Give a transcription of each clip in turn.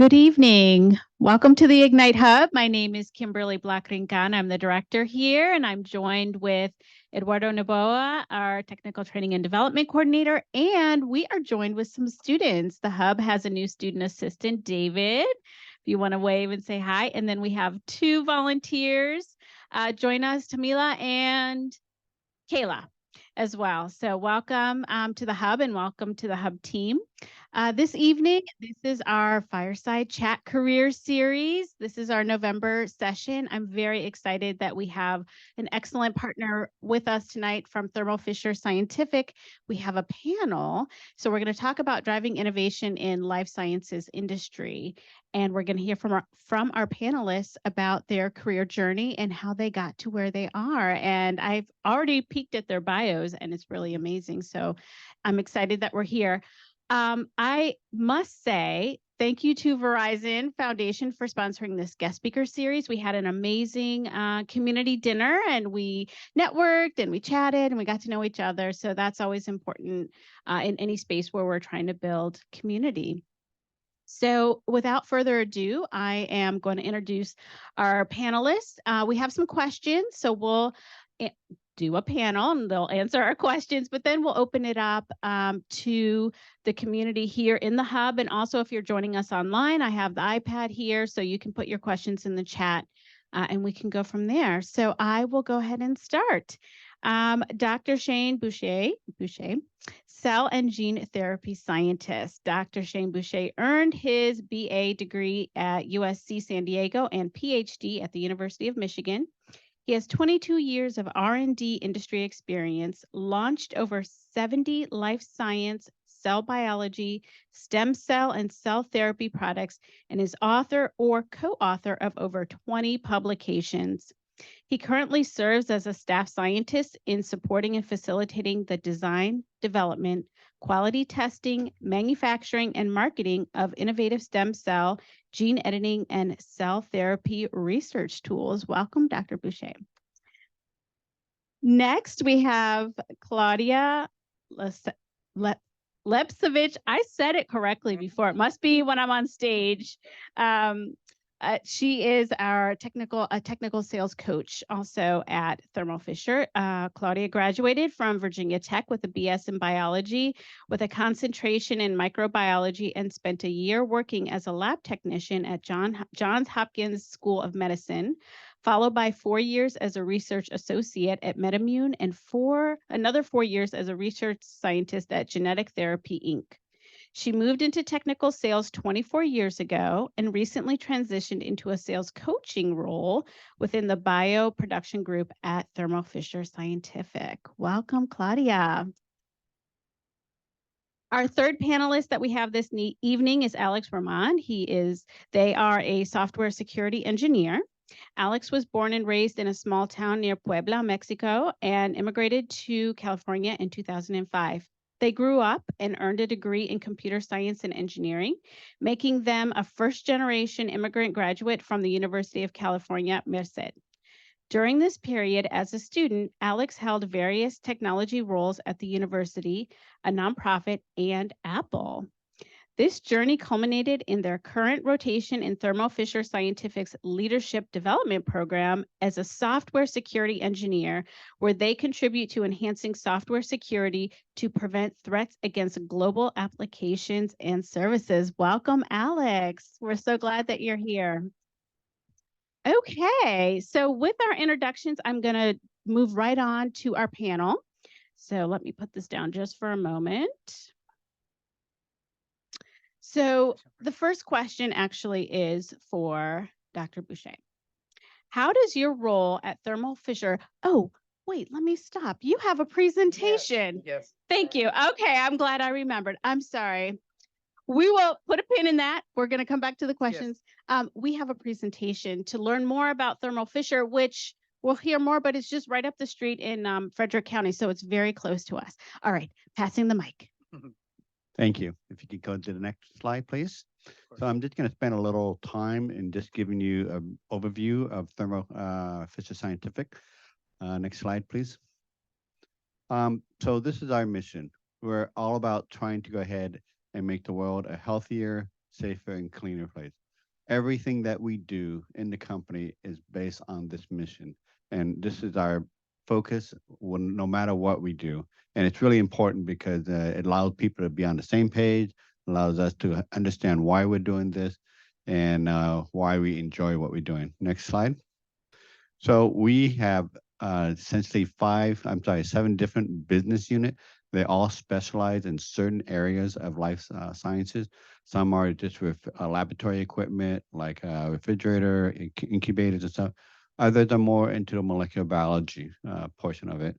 Good evening. Welcome to the Ignite Hub. My name is Kimberly Blackrincan. I'm the director here, and I'm joined with Eduardo Noboa, our technical training and development coordinator, and we are joined with some students. The hub has a new student assistant, David, if you want to wave and say hi. And then we have two volunteers. Join us, Tamila and Kayla as well. So welcome to the hub and welcome to the hub team. This evening, this is our Fireside Chat Career Series. This is our November session. I'm very excited that we have an excellent partner with us tonight from Thermo Fisher Scientific. We have a panel. So we're going to talk about driving innovation in life sciences industry. And we're going to hear from our panelists about their career journey and how they got to where they are. And I've already peeked at their bios, and it's really amazing. So I'm excited that we're here. I must say thank you to Verizon Foundation for sponsoring this guest speaker series. We had an amazing community dinner, and we networked and we chatted and we got to know each other. So that's always important in any space where we're trying to build community. So without further ado, I am going to introduce our panelists. We have some questions, so we'll do a panel and they'll answer our questions, but then we'll open it up to the community here in the hub. And also if you're joining us online, I have the iPad here, so you can put your questions in the chat and we can go from there. So I will go ahead and start. Dr. Shane Boucher, cell and gene therapy scientist. Dr. Shane Boucher earned his BA degree at USC San Diego and PhD at the University of Michigan. He has 22 years of R&D industry experience, launched over 70 life science, cell biology, stem cell, and cell therapy products, and is author or co-author of over 20 publications. He currently serves as a staff scientist in supporting and facilitating the design, development, quality testing, manufacturing, and marketing of innovative stem cell, gene editing, and cell therapy research tools. Welcome, Dr. Boucher. Next, we have Claudia Lepsevich. I said it correctly before. It must be when I'm on stage. She is our technical sales coach also at Thermo Fisher. Claudia graduated from Virginia Tech with a BS in biology with a concentration in microbiology and spent a year working as a lab technician at Johns Hopkins School of Medicine, followed by 4 years as a research associate at MedImmune and another 4 years as a research scientist at Genetic Therapy, Inc. She moved into technical sales 24 years ago and recently transitioned into a sales coaching role within the bioproduction group at Thermo Fisher Scientific. Welcome, Claudia. Our third panelist that we have this evening is Alex Roman. They are a software security engineer. Alex was born and raised in a small town near Puebla, Mexico, and immigrated to California in 2005. They grew up and earned a degree in computer science and engineering, making them a first-generation immigrant graduate from the University of California, Merced. During this period, as a student, Alex held various technology roles at the university, a nonprofit, and Apple. This journey culminated in their current rotation in Thermo Fisher Scientific's Leadership Development Program as a software security engineer, where they contribute to enhancing software security to prevent threats against global applications and services. Welcome, Alex. We're so glad that you're here. Okay, so with our introductions, I'm going to move right on to our panel. So let me put this down just for a moment. So the first question actually is for Dr. Boucher. How does your role at Thermo Fisher, oh, wait, let me stop. You have a presentation. Yes. Thank you. Okay, I'm glad I remembered. I'm sorry. We will put a pin in that. We're going to come back to the questions. Yes. We have a presentation to learn more about Thermo Fisher, which we'll hear more, but it's just right up the street in Frederick County, so it's very close to us. All right, passing the mic. Thank you. If you could go to the next slide, please. So I'm just going to spend a little time in just giving you an overview of Thermo Fisher Scientific. Next slide, please. So this is our mission. We're all about trying to go ahead and make the world a healthier, safer, and cleaner place. Everything that we do in the company is based on this mission. And this is our focus no matter what we do. And it's really important because it allows people to be on the same page, allows us to understand why we're doing this and why we enjoy what we're doing. Next slide. So we have essentially seven different business units. They all specialize in certain areas of life sciences. Some are just with laboratory equipment, like refrigerator, incubators and stuff. Others are more into the molecular biology portion of it.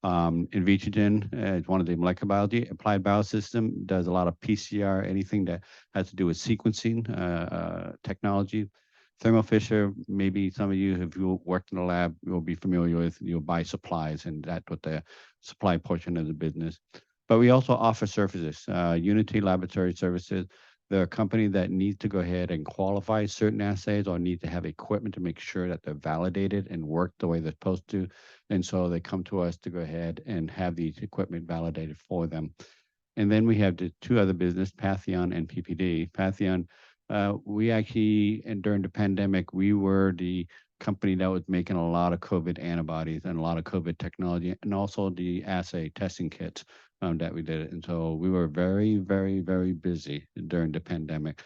Invitrogen is one of the molecular biology. Applied Biosystem does a lot of PCR, anything that has to do with sequencing technology. Thermo Fisher, maybe some of you, if you worked in the lab, you'll be familiar with, you'll buy supplies, and that's what the supply portion of the business. But we also offer services, Unity Laboratory Services. They're a company that needs to go ahead and qualify certain assays or need to have equipment to make sure that they're validated and work the way they're supposed to. And so they come to us to go ahead and have these equipment validated for them. And then we have the two other business, Patheon and PPD. Patheon, we actually, and during the pandemic, we were the company that was making a lot of COVID antibodies and a lot of COVID technology, and also the assay testing kits that we did. And so we were very, very, very busy during the pandemic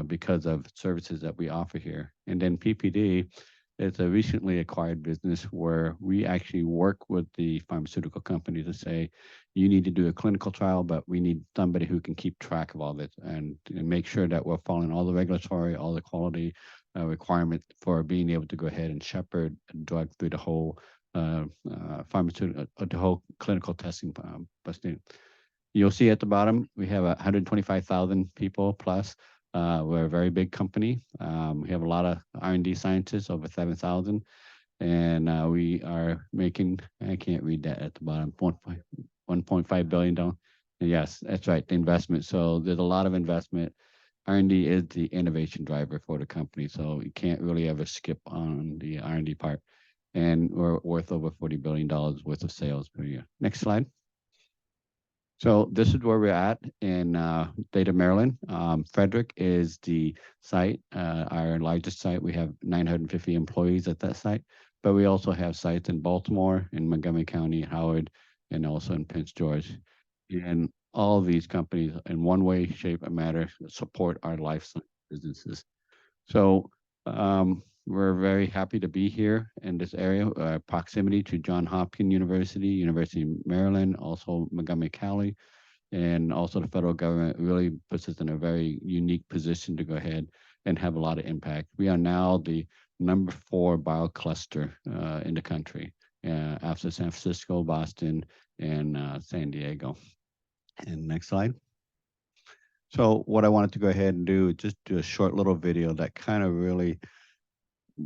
because of services that we offer here. And then PPD, it's a recently acquired business where we actually work with the pharmaceutical company to say, you need to do a clinical trial, but we need somebody who can keep track of all this and make sure that we're following all the regulatory, all the quality requirements for being able to go ahead and shepherd a drug through the whole pharmaceutical, the whole clinical testing. You'll see at the bottom, we have 125,000 people plus. We're a very big company. We have a lot of R&D scientists, over 7,000. And we are making, I can't read that at the bottom, $1.5 billion. Yes, that's right, the investment. So there's a lot of investment. R&D is the innovation driver for the company. So you can't really ever skip on the R&D part. And we're worth over $40 billion worth of sales per year. Next slide. So this is where we're at in Data, Maryland. Frederick is the site, our largest site. We have 950 employees at that site, but we also have sites in Baltimore, in Montgomery County, Howard, and also in Prince George. And all of these companies, in one way, shape, or matter, support our life science businesses. So we're very happy to be here in this area, proximity to Johns Hopkins University, University of Maryland, also Montgomery County, and also the federal government really puts us in a very unique position to go ahead and have a lot of impact. We are now the number 4 biocluster in the country after San Francisco, Boston, and San Diego. And next slide. So what I wanted to go ahead and do is just do a short little video that kind of really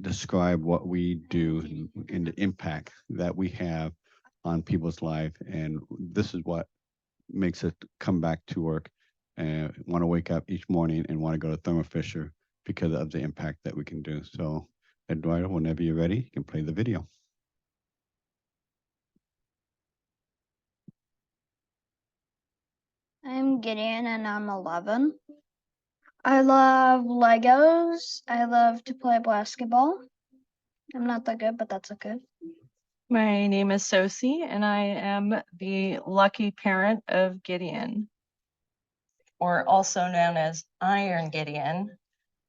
describe what we do and the impact that we have on people's life. And this is what makes it come back to work and want to wake up each morning and want to go to Thermo Fisher because of the impact that we can do. So Eduardo, whenever you're ready, you can play the video. I'm Gideon and I'm 11. I love Legos. I love to play basketball. I'm not that good, but that's okay. My name is Sosie, and I am the lucky parent of Gideon, or also known as Iron Gideon.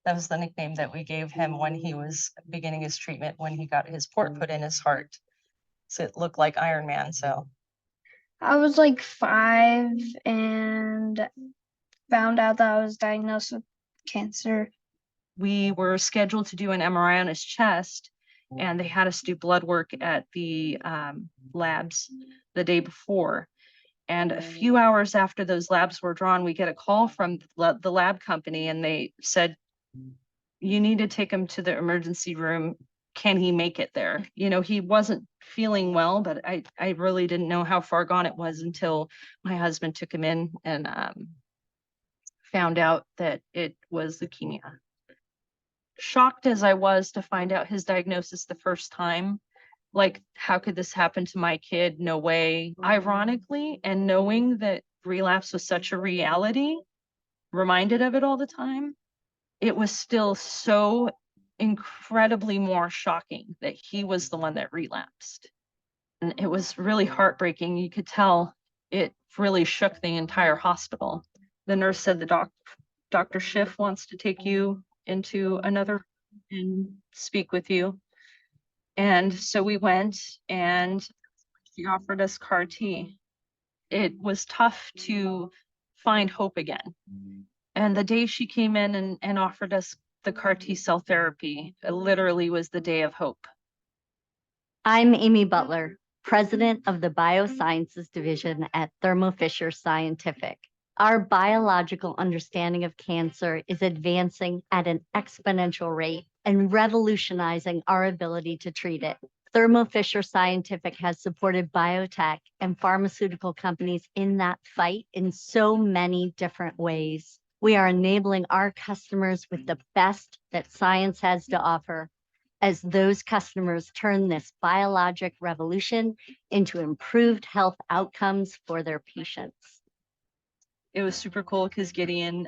That was the nickname that we gave him when he was beginning his treatment, when he got his port put in his heart. So it looked like Iron Man, so. I was like 5 and found out that I was diagnosed with cancer. We were scheduled to do an MRI on his chest, and they had us do blood work at the labs the day before. And a few hours after those labs were drawn, we get a call from the lab company, and they said, you need to take him to the emergency room. Can he make it there? You know, he wasn't feeling well, but I really didn't know how far gone it was until my husband took him in and found out that it was leukemia. Shocked as I was to find out his diagnosis the first time, like, how could this happen to my kid? No way. Ironically, and knowing that relapse was such a reality, reminded of it all the time, it was still so incredibly more shocking that he was the one that relapsed. And it was really heartbreaking. You could tell it really shook the entire hospital. The nurse said Dr. Schiff wants to take you into another and speak with you. And so we went, and she offered us CAR T. It was tough to find hope again. And the day she came in and offered us the CAR T cell therapy, it literally was the day of hope. I'm Amy Butler, President of the Biosciences Division at Thermo Fisher Scientific. Our biological understanding of cancer is advancing at an exponential rate and revolutionizing our ability to treat it. Thermo Fisher Scientific has supported biotech and pharmaceutical companies in that fight in so many different ways. We are enabling our customers with the best that science has to offer, as those customers turn this biologic revolution into improved health outcomes for their patients. It was super cool because Gideon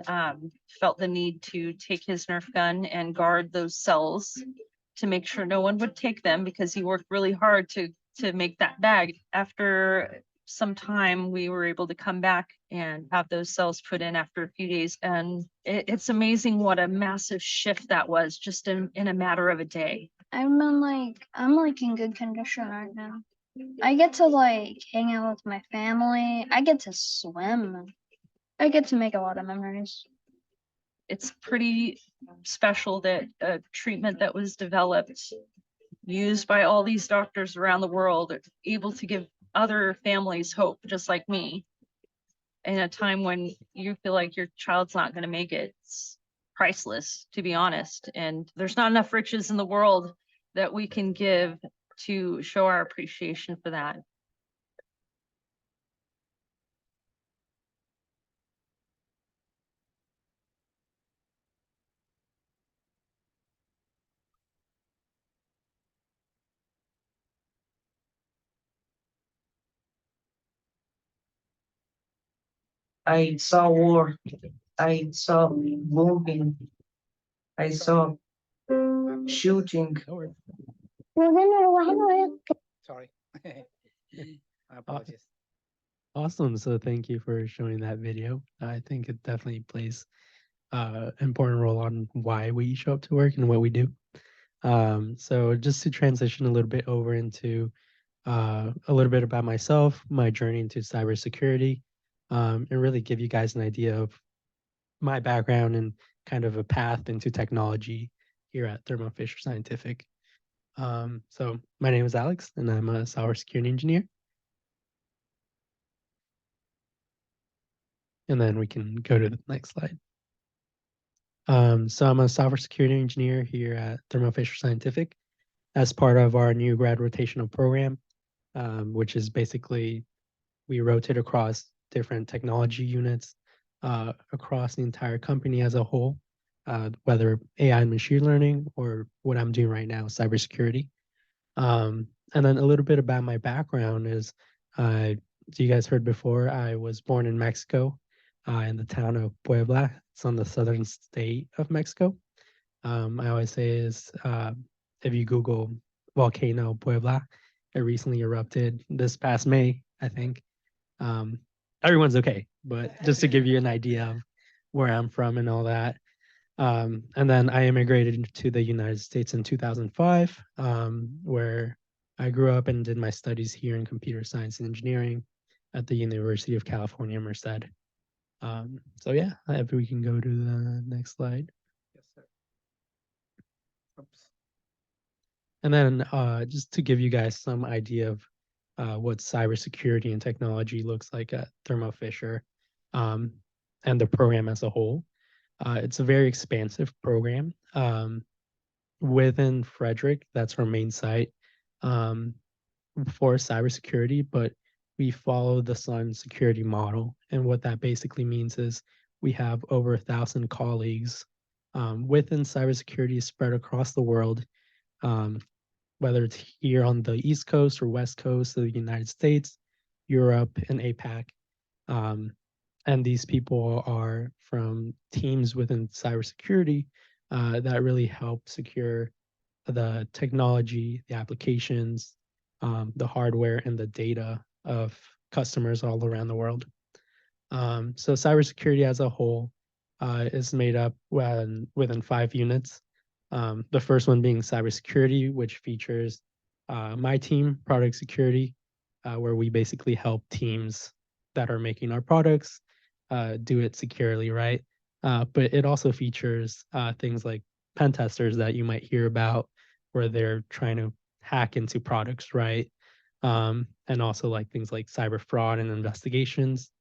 felt the need to take his Nerf gun and guard those cells to make sure no one would take them, because he worked really hard to make that bag. After some time, we were able to come back and have those cells put in after a few days. And it's amazing what a massive shift that was just in a matter of a day. I'm in good condition right now. I get to hang out with my family. I get to swim. I get to make a lot of memories. It's pretty special that a treatment that was developed, used by all these doctors around the world, are able to give other families hope, just like me, in a time when you feel like your child's not going to make it. It's priceless, to be honest. And there's not enough riches in the world that we can give to show our appreciation for that. I saw war. I saw bombing. I saw shooting. Sorry. I apologize. Awesome. So thank you for showing that video. I think it definitely plays an important role on why we show up to work and what we do. So just to transition a little bit over into a little bit about myself, my journey into cybersecurity, and really give you guys an idea of my background and kind of a path into technology here at Thermo Fisher Scientific. So my name is Alex, and I'm a cybersecurity engineer. And then we can go to the next slide. So I'm a cybersecurity engineer here at Thermo Fisher Scientific as part of our new grad rotational program, which is basically we rotate across different technology units across the entire company as a whole, whether AI and machine learning or what I'm doing right now, cybersecurity. And then a little bit about my background is, you guys heard before, I was born in Mexico, in the town of Puebla. It's on the southern state of Mexico. I always say is, if you Google volcano Puebla, it recently erupted this past May, I think. Everyone's okay, but just to give you an idea of where I'm from and all that. And then I immigrated to the United States in 2005, where I grew up and did my studies here in computer science and engineering at the University of California, Merced. So yeah, if we can go to the next slide. Yes, sir. Oops. And then just to give you guys some idea of what cybersecurity and technology looks like at Thermo Fisher, and the program as a whole. It's a very expansive program. Within Frederick, that's our main site for cybersecurity, but we follow the Sun security model. And what that basically means is we have over 1,000 colleagues within cybersecurity spread across the world, whether it's here on the East Coast or West Coast of the United States, Europe, and APAC. And these people are from teams within cybersecurity that really help secure the technology, the applications, the hardware, and the data of customers all around the world. So cybersecurity as a whole is made up within 5 units. The first one being cybersecurity, which features my team, product security, where we basically help teams that are making our products do it securely, right? But it also features things like pen testers that you might hear about, where they're trying to hack into products, right? And also like things like cyber fraud and investigations.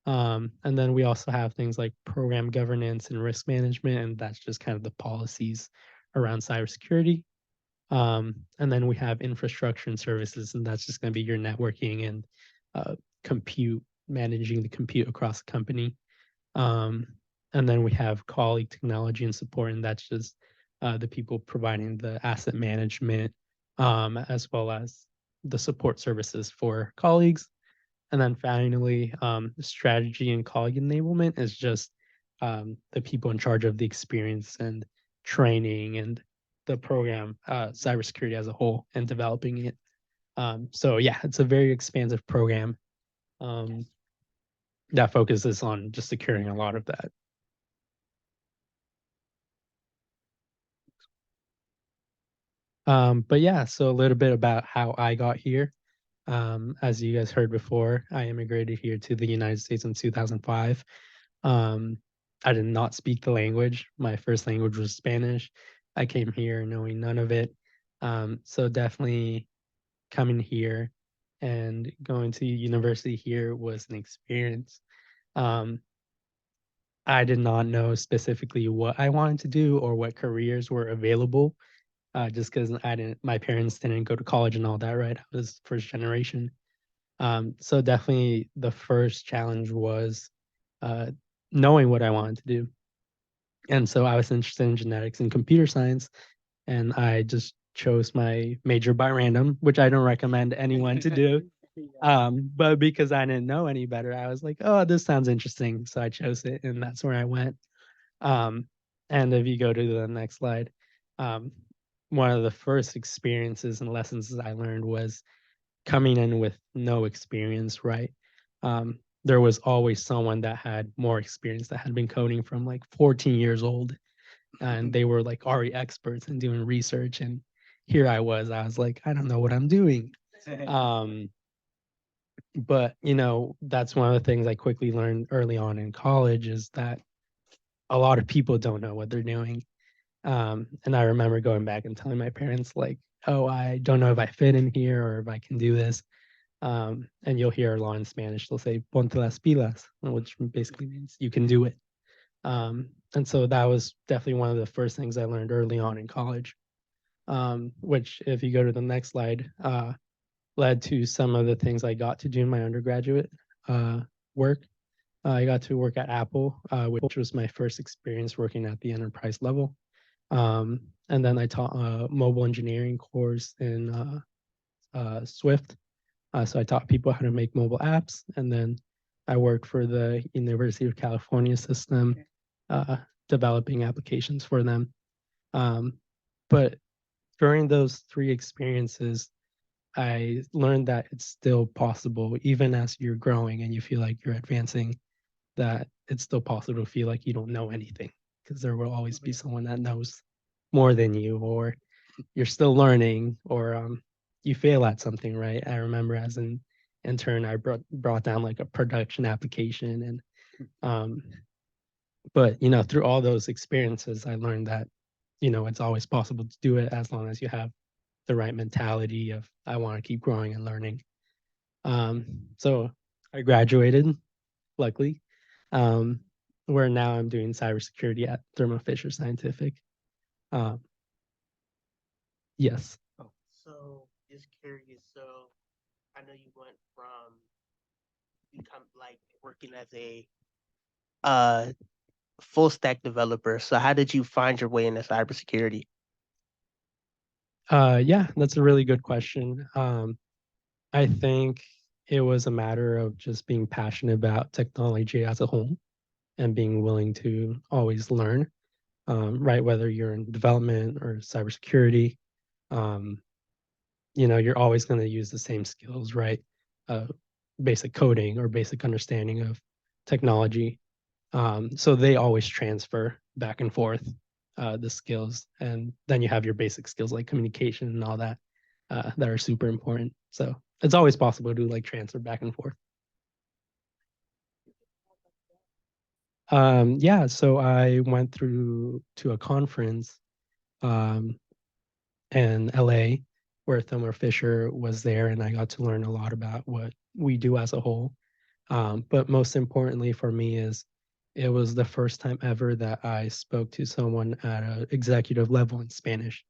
And then we also have things like program governance and risk management, and that's just kind of the policies around cybersecurity. And then we have infrastructure and services, and that's just going to be your networking and compute, managing the compute across the company. Um, and then we have colleague technology and support, and that's just the people providing the asset management, as well as the support services for colleagues. And then finally, strategy and colleague enablement is just the people in charge of the experience and training and the program, cybersecurity as a whole, and developing it. So yeah, it's a very expansive program um, that focuses on just securing a lot of that. But yeah, so a little bit about how I got here. As you guys heard before, I immigrated here to the United States in 2005. Um, I did not speak the language. My first language was Spanish. I came here knowing none of it. So definitely coming here and going to university here was an experience. Um, I did not know specifically what I wanted to do or what careers were available, just because my parents didn't go to college and all that, right? I was first generation. So definitely the first challenge was uh, knowing what I wanted to do. And so I was interested in genetics and computer science, and I just chose my major by random, which I don't recommend anyone to do. But because I didn't know any better, I was like, oh, this sounds interesting. So I chose it, and that's where I went. Um, and if you go to the next slide, um, one of the first experiences and lessons I learned was coming in with no experience, right? There was always someone that had more experience that had been coding from like 14 years old, and they were like already experts in doing research. And here I was like, I don't know what I'm doing. But that's one of the things I quickly learned early on in college is that a lot of people don't know what they're doing. And I remember going back and telling my parents, like, oh, I don't know if I fit in here or if I can do this. And you'll hear a lot in Spanish, they'll say ponte las pilas, which basically means you can do it. And so that was definitely one of the first things I learned early on in college, which, if you go to the next slide, led to some of the things I got to do in my undergraduate work. I got to work at Apple, which was my first experience working at the enterprise level. And then I taught a mobile engineering course in Swift. So I taught people how to make mobile apps. And then I worked for the University of California system, uh, developing applications for them. But during those 3 experiences, I learned that it's still possible, even as you're growing and you feel like you're advancing, that it's still possible to feel like you don't know anything, because there will always be someone that knows more than you, or you're still learning, or you fail at something, right? I remember as an intern, I brought down like a production application, and but through all those experiences, I learned that it's always possible to do it as long as you have the right mentality of I want to keep growing and learning. So I graduated, luckily, where now I'm doing cybersecurity at Thermo Fisher Scientific. Yes. Oh, so just curious. So I know you went from become like working as a uh full stack developer. So how did you find your way into cybersecurity? Yeah, that's a really good question. I think it was a matter of just being passionate about technology as a whole and being willing to always learn, right? Whether you're in development or cybersecurity, you're always going to use the same skills, right? Uh, Basic coding or basic understanding of technology. So they always transfer back and forth the skills, and then you have your basic skills like communication and all that that are super important. So it's always possible to like transfer back and forth. Yeah, so I went through to a conference um, in LA where Thermo Fisher was there, and I got to learn a lot about what we do as a whole. But most importantly for me is it was the first time ever that I spoke to someone at an executive level in Spanish.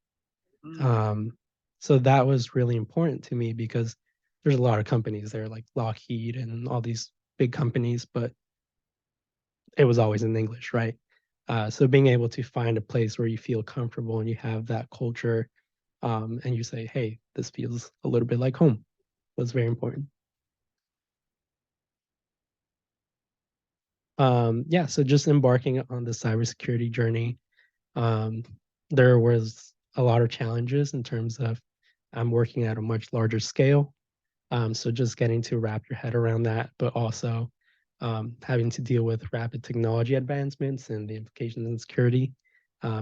So that was really important to me because there's a lot of companies there like Lockheed and all these big companies, but it was always in English, right? So being able to find a place where you feel comfortable and you have that culture, and you say, "Hey, this feels a little bit like home," was very important. Yeah, so just embarking on the cybersecurity journey, um, there was a lot of challenges in terms of I'm working at a much larger scale. So just getting to wrap your head around that, but also having to deal with rapid technology advancements and the implications in security.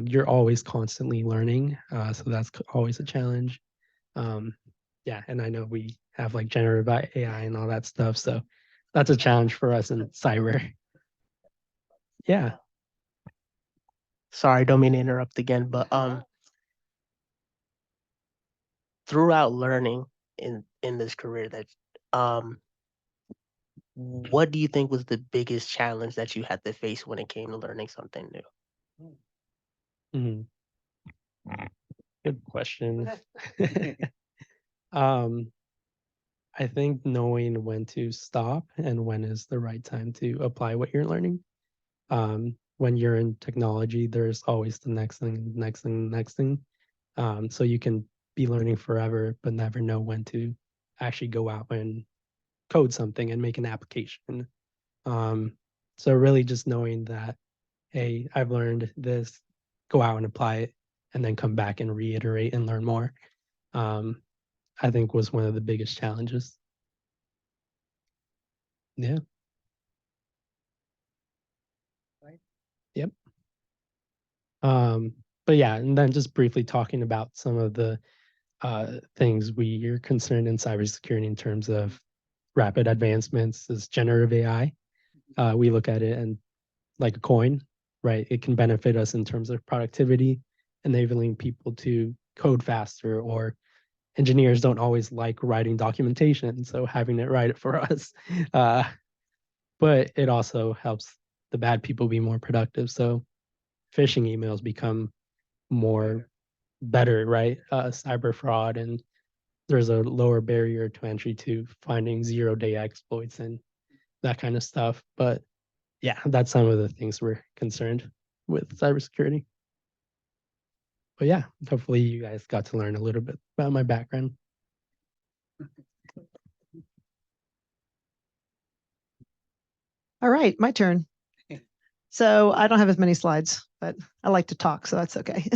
You're always constantly learning, so that's always a challenge. Um, yeah, and I know we have like generative AI and all that stuff, so that's a challenge for us in cyber. Yeah. Sorry, don't mean to interrupt again, but throughout learning in this career that um what do you think was the biggest challenge that you had to face when it came to learning something new? Mhm. Good question. um, I think knowing when to stop and when is the right time to apply what you're learning. When you're in technology, there's always the next thing, next thing, next thing. So you can be learning forever, but never know when to actually go out and code something and make an application. Um, so really just knowing that, hey, I've learned this, go out and apply it, and then come back and reiterate and learn more. Um, I think was one of the biggest challenges. Yeah. Yep. But yeah, and then just briefly talking about some of the things we are concerned in cybersecurity in terms of rapid advancements is generative AI. We look at it and like a coin, right? It can benefit us in terms of productivity, enabling people to code faster, or engineers don't always like writing documentation, so having it write it for us. Uh, but it also helps the bad people be more productive. So phishing emails become more better, right? Cyber fraud, and there's a lower barrier to entry to finding 0-day exploits and that kind of stuff. But yeah, that's some of the things we're concerned with cybersecurity. But yeah, hopefully you guys got to learn a little bit about my background. All right, my turn. So I don't have as many slides, but I like to talk, so that's okay.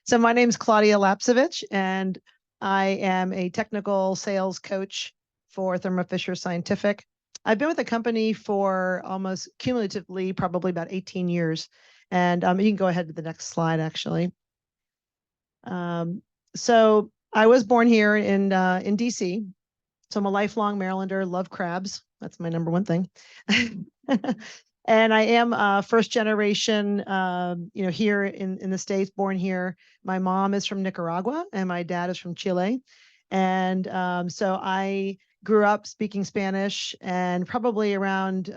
So my name is Claudia Lapsevich, and I am a technical sales coach for Thermo Fisher Scientific. I've been with the company for almost cumulatively probably about 18 years. And you can go ahead to the next slide, actually. So I was born here in DC. So I'm a lifelong Marylander, love crabs. That's my number one thing. And I am first generation, here in the States, born here. My mom is from Nicaragua and my dad is from Chile. And so I grew up speaking Spanish, and probably around,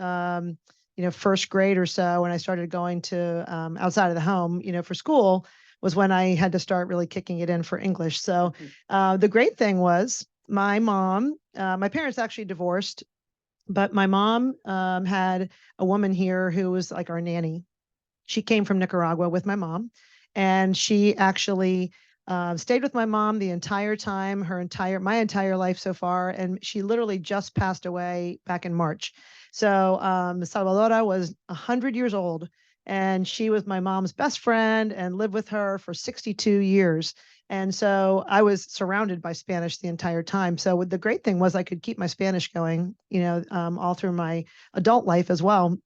first grade or so, when I started going to outside of the home, for school, was when I had to start really kicking it in for English. So the great thing was my mom, my parents actually divorced, but my mom had a woman here who was like our nanny. She came from Nicaragua with my mom, and she actually Stayed with my mom the entire time, my entire life so far, and she literally just passed away back in March. So Salvadora was 100 years old, and she was my mom's best friend and lived with her for 62 years. And so I was surrounded by Spanish the entire time. So the great thing was I could keep my Spanish going, all through my adult life as well.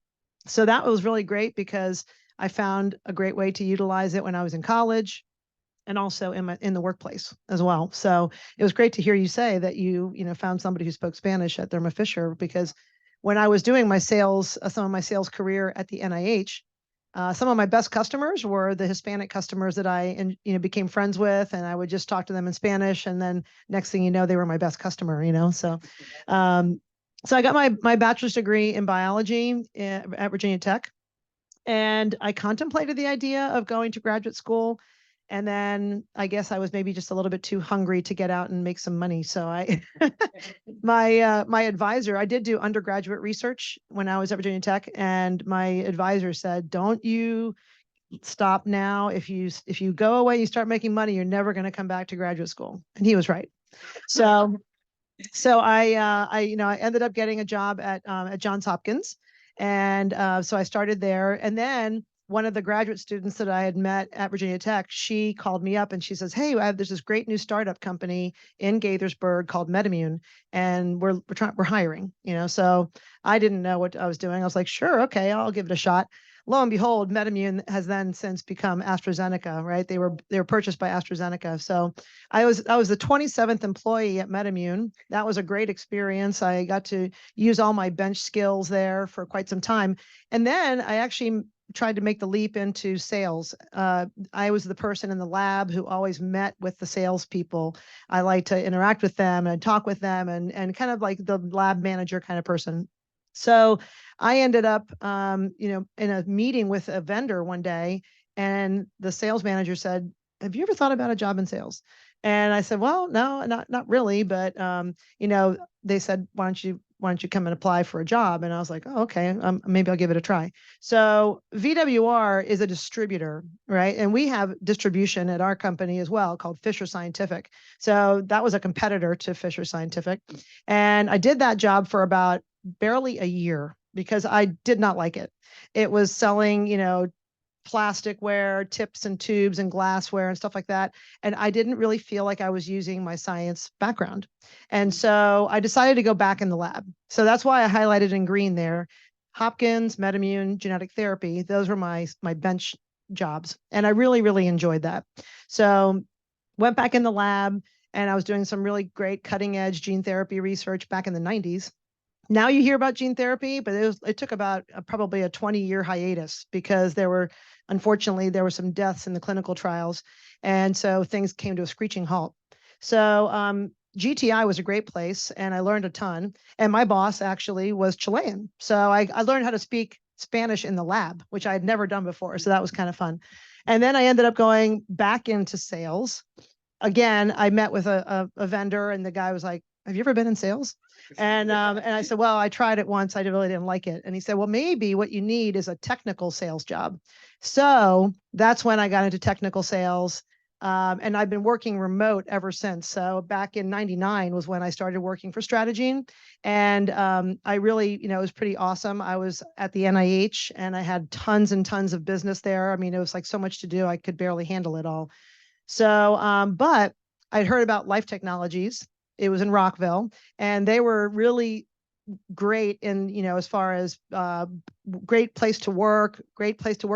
So that was really great because I found a great way to utilize it when I was in college and also in the workplace as well. So it was great to hear you say that you found somebody who spoke Spanish at Thermo Fisher, because when I was doing my sales, some of my sales career at the NIH, some of my best customers were the Hispanic customers that I became friends with, and I would just talk to them in Spanish, and then next thing you know, they were my best customer. So I got my bachelor's degree in biology at Virginia Tech, and I contemplated the idea of going to graduate school. And then I guess I was maybe just a little bit too hungry to get out and make some money. So my advisor, I did do undergraduate research when I was at Virginia Tech, and my advisor said, "Don't you stop now. If you go away, you start making money, you're never going to come back to graduate school." And he was right. So I ended up getting a job at Johns Hopkins, and so I started there. And then one of the graduate students that I had met at Virginia Tech, she called me up and she says, "Hey, there's this great new startup company in Gaithersburg called MedImmune, and we're hiring." So I didn't know what I was doing. I was like, "Sure, okay, I'll give it a shot." Lo and behold, MedImmune has then since become AstraZeneca, right? They were purchased by AstraZeneca. So I was the 27th employee at MedImmune. That was a great experience. I got to use all my bench skills there for quite some time. And then I actually tried to make the leap into sales. I was the person in the lab who always met with the salespeople. I like to interact with them and talk with them, and kind of like the lab manager kind of person. So I ended up, in a meeting with a vendor one day, and the sales manager said, "Have you ever thought about a job in sales?" And I said, "Well, no, not really." But they said, "Why don't you come and apply for a job?" And I was like, "Oh, okay, maybe I'll give it a try." So VWR is a distributor, right? And we have distribution at our company as well called Fisher Scientific. So that was a competitor to Fisher Scientific, and I did that job for about barely a year because I did not like it. It was selling, plasticware, tips and tubes and glassware and stuff like that. And I didn't really feel like I was using my science background. And so I decided to go back in the lab. So that's why I highlighted in green there, Hopkins, MedImmune, genetic therapy. Those were my bench jobs. And I really, really enjoyed that. So went back in the lab, and I was doing some really great cutting edge gene therapy research back in the 90s. Now you hear about gene therapy, but it took about probably a 20-year hiatus because unfortunately, there were some deaths in the clinical trials. And so things came to a screeching halt. So GTI was a great place, and I learned a ton. And my boss actually was Chilean. So I learned how to speak Spanish in the lab, which I had never done before. So that was kind of fun. And then I ended up going back into sales. Again, I met with a vendor, and the guy was like, "Have you ever been in sales?" And I said, "Well, I tried it once. I really didn't like it." And he said, "Well, maybe what you need is a technical sales job." So that's when I got into technical sales. And I've been working remote ever since. So back in 99 was when I started working for Strategene. And I really, it was pretty awesome. I was at the NIH, and I had tons and tons of business there. I mean, it was like so much to do. I could barely handle it all. So, but I'd heard about Life Technologies. It was in Rockville, and they were really great in, as far as great place to work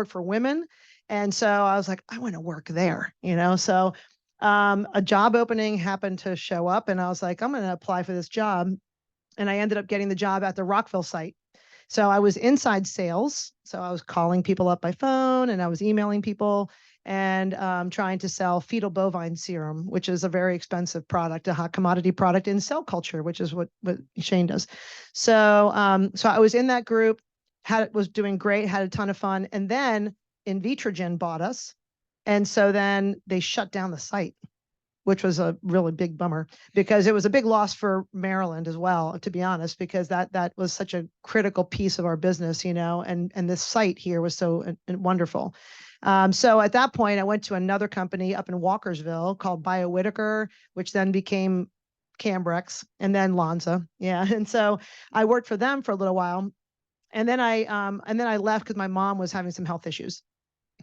for women. And so I was like, I want to work there, So a job opening happened to show up, and I was like, I'm going to apply for this job. And I ended up getting the job at the Rockville site. So I was inside sales. So I was calling people up by phone, and I was emailing people, and trying to sell fetal bovine serum, which is a very expensive product, a hot commodity product in cell culture, which is what Shane does. So I was in that group, was doing great, had a ton of fun. And then Invitrogen bought us. And so then they shut down the site, which was a really big bummer because it was a big loss for Maryland as well, to be honest, because that was such a critical piece of our business, and this site here was so wonderful. So at that point, I went to another company up in Walkersville called Bio Whitaker, which then became Cambrex and then Lonza. Yeah. And so I worked for them for a little while. And then I left because my mom was having some health issues.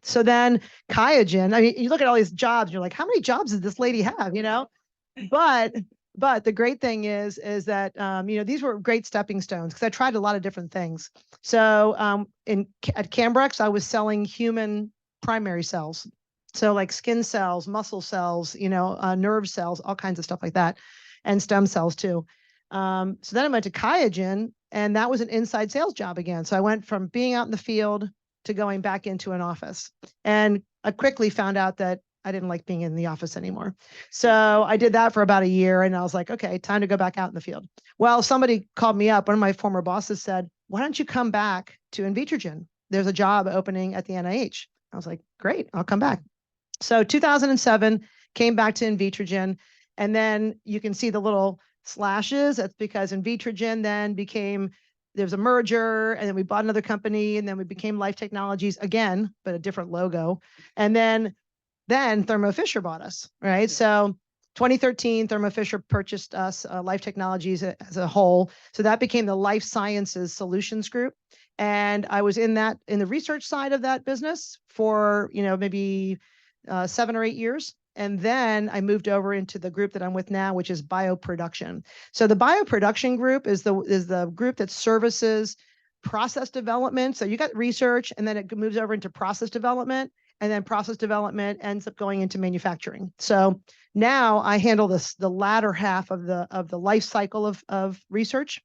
So then Kyogen, I mean, you look at all these jobs, you're like, how many jobs does this lady have? But the great thing is that these were great stepping stones because I tried a lot of different things. So at Cambrex, I was selling human primary cells, so like skin cells, muscle cells, nerve cells, all kinds of stuff like that, and stem cells too. So then I went to Kyogen, and that was an inside sales job again. So I went from being out in the field to going back into an office, and I quickly found out that I didn't like being in the office anymore. So I did that for about a year, and I was like, okay, time to go back out in the field. Well, somebody called me up. One of my former bosses said, why don't you come back to Invitrogen? There's a job opening at the NIH. I was like, great, I'll come back. So 2007, came back to Invitrogen, and then you can see the little slashes. That's because Invitrogen then there's a merger, and then we bought another company, and then we became Life Technologies again, but a different logo. And then Thermo Fisher bought us, right? So 2013, Thermo Fisher purchased us, Life Technologies as a whole. So that became the Life Sciences Solutions Group. And I was in the research side of that business for, maybe 7 or 8 years. And then I moved over into the group that I'm with now, which is bioproduction. So the bioproduction group is the group that services process development. So you got research, and then it moves over into process development, and then process development ends up going into manufacturing. So now I handle the latter half of the life cycle of research.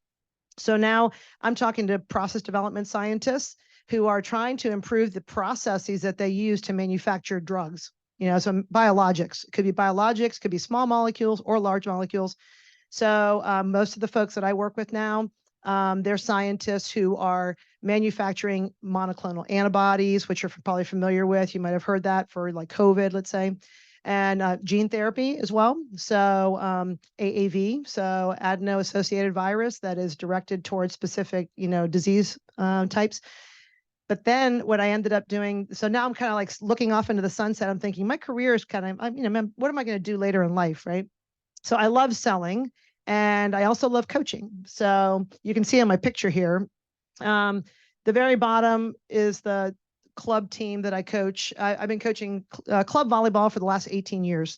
So now I'm talking to process development scientists who are trying to improve the processes that they use to manufacture drugs. So biologics, could be small molecules or large molecules. So most of the folks that I work with now, they're scientists who are manufacturing monoclonal antibodies, which you're probably familiar with. You might have heard that for like COVID, let's say, and gene therapy as well. So AAV, so adeno-associated virus, that is directed towards specific, disease types. But then what I ended up doing, so now I'm kind of like looking off into the sunset. I'm thinking my career is kind of, what am I going to do later in life, right? So I love selling, and I also love coaching. So you can see on my picture here, the very bottom is the club team that I coach. I've been coaching club volleyball for the last 18 years.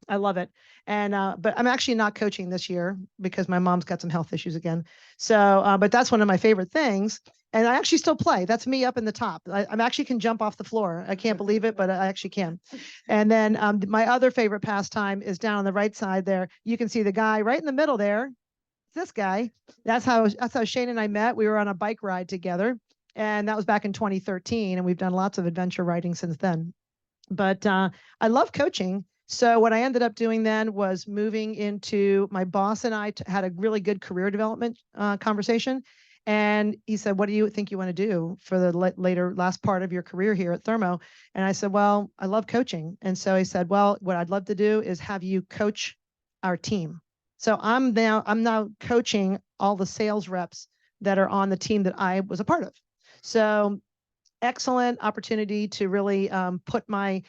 I love it. And but I'm actually not coaching this year because my mom's got some health issues again. So, but that's one of my favorite things. And I actually still play. That's me up in the top. I'm actually can jump off the floor. I can't believe it, but I actually can. And then my other favorite pastime is down on the right side there. You can see the guy right in the middle there. This guy. That's how Shane and I met. We were on a bike ride together, and that was back in 2013. And we've done lots of adventure riding since then. But I love coaching. So what I ended up doing then was moving into, my boss and I had a really good career development conversation. And he said, what do you think you want to do for the last part of your career here at Thermo? And I said, well, I love coaching. And so he said, well, what I'd love to do is have you coach our team. So I'm now coaching all the sales reps that are on the team that I was a part of. So excellent opportunity to really put my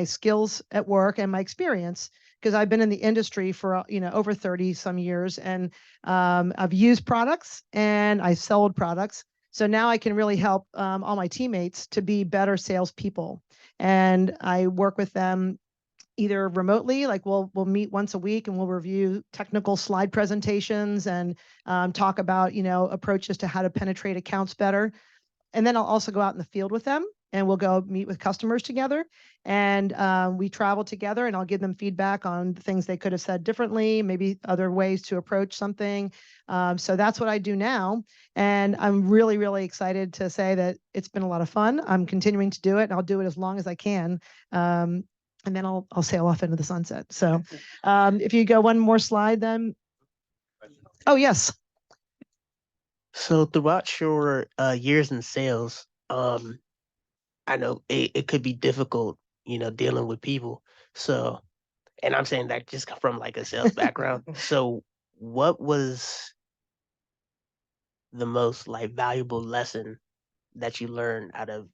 skills at work and my experience, because I've been in the industry for over 30 some years, and I've used products and I sold products. So now I can really help all my teammates to be better salespeople, and I work with them either remotely, like we'll meet once a week and we'll review technical slide presentations and talk about approaches to how to penetrate accounts better. And then I'll also go out in the field with them, and we'll go meet with customers together, and we travel together, and I'll give them feedback on things they could have said differently, maybe other ways to approach something. So that's what I do now. And I'm really, really excited to say that it's been a lot of fun. I'm continuing to do it, and I'll do it as long as I can. And then I'll sail off into the sunset. So if you go one more slide, then. Oh, yes. So throughout your years in sales, I know it could be difficult, dealing with people. So, and I'm saying that just from like a sales background. So what was the most like valuable lesson that you learned out of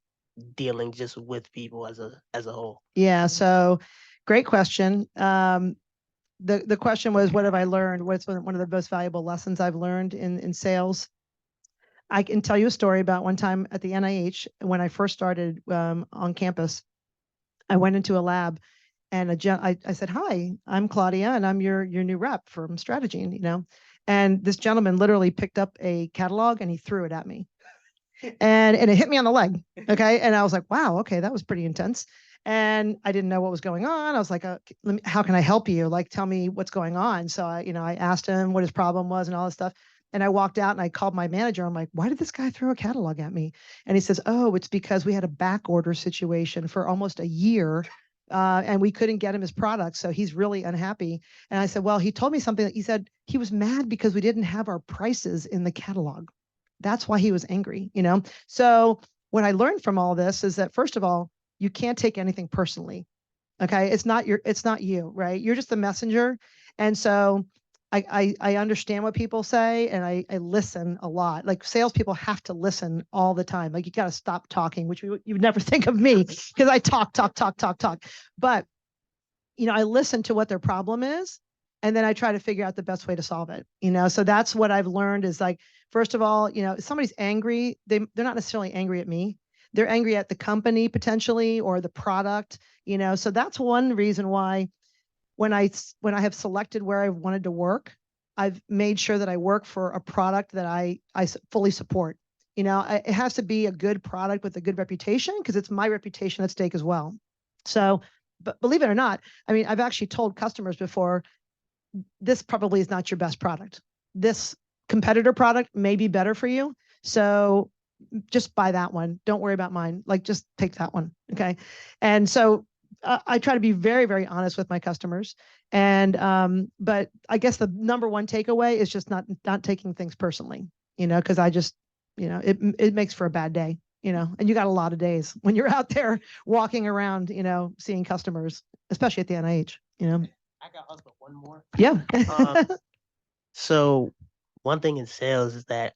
dealing just with people as a whole? Yeah, so great question. The question was, what have I learned? What's one of the most valuable lessons I've learned in sales? I can tell you a story about one time at the NIH when I first started on campus. I went into a lab and I said, "Hi, I'm Claudia, and I'm your new rep from strategy." And this gentleman literally picked up a catalog and he threw it at me, and it hit me on the leg. Okay, and I was like, "Wow, okay, that was pretty intense." And I didn't know what was going on. I was like, "How can I help you? Like, tell me what's going on." So I asked him what his problem was and all this stuff. And I walked out and I called my manager. I'm like, "Why did this guy throw a catalog at me?" And he says, "Oh, it's because we had a back order situation for almost a year. And we couldn't get him his product. So he's really unhappy." And I said, "Well, he told me something that he said he was mad because we didn't have our prices in the catalog. That's why he was angry. So what I learned from all this is that, first of all, you can't take anything personally. Okay. It's not you, right? You're just the messenger. And so I understand what people say and I listen a lot. Like salespeople have to listen all the time. Like you got to stop talking, which you would never think of me because I talk. But I listen to what their problem is, and then I try to figure out the best way to solve it. So that's what I've learned is like, first of all, if somebody's angry, they're not necessarily angry at me. They're angry at the company potentially or the product. So that's one reason why when I have selected where I wanted to work, I've made sure that I work for a product that I fully support. It has to be a good product with a good reputation because it's my reputation at stake as well. So, but believe it or not, I mean, I've actually told customers before, this probably is not your best product. This competitor product may be better for you. So just buy that one. Don't worry about mine. Like just take that one. Okay. And so I try to be very, very honest with my customers. And, but I guess the number one takeaway is just not taking things personally, cause I just, it makes for a bad day, and you got a lot of days when you're out there walking around, seeing customers, especially at the NIH, I got also one more. Yeah. So one thing in sales is that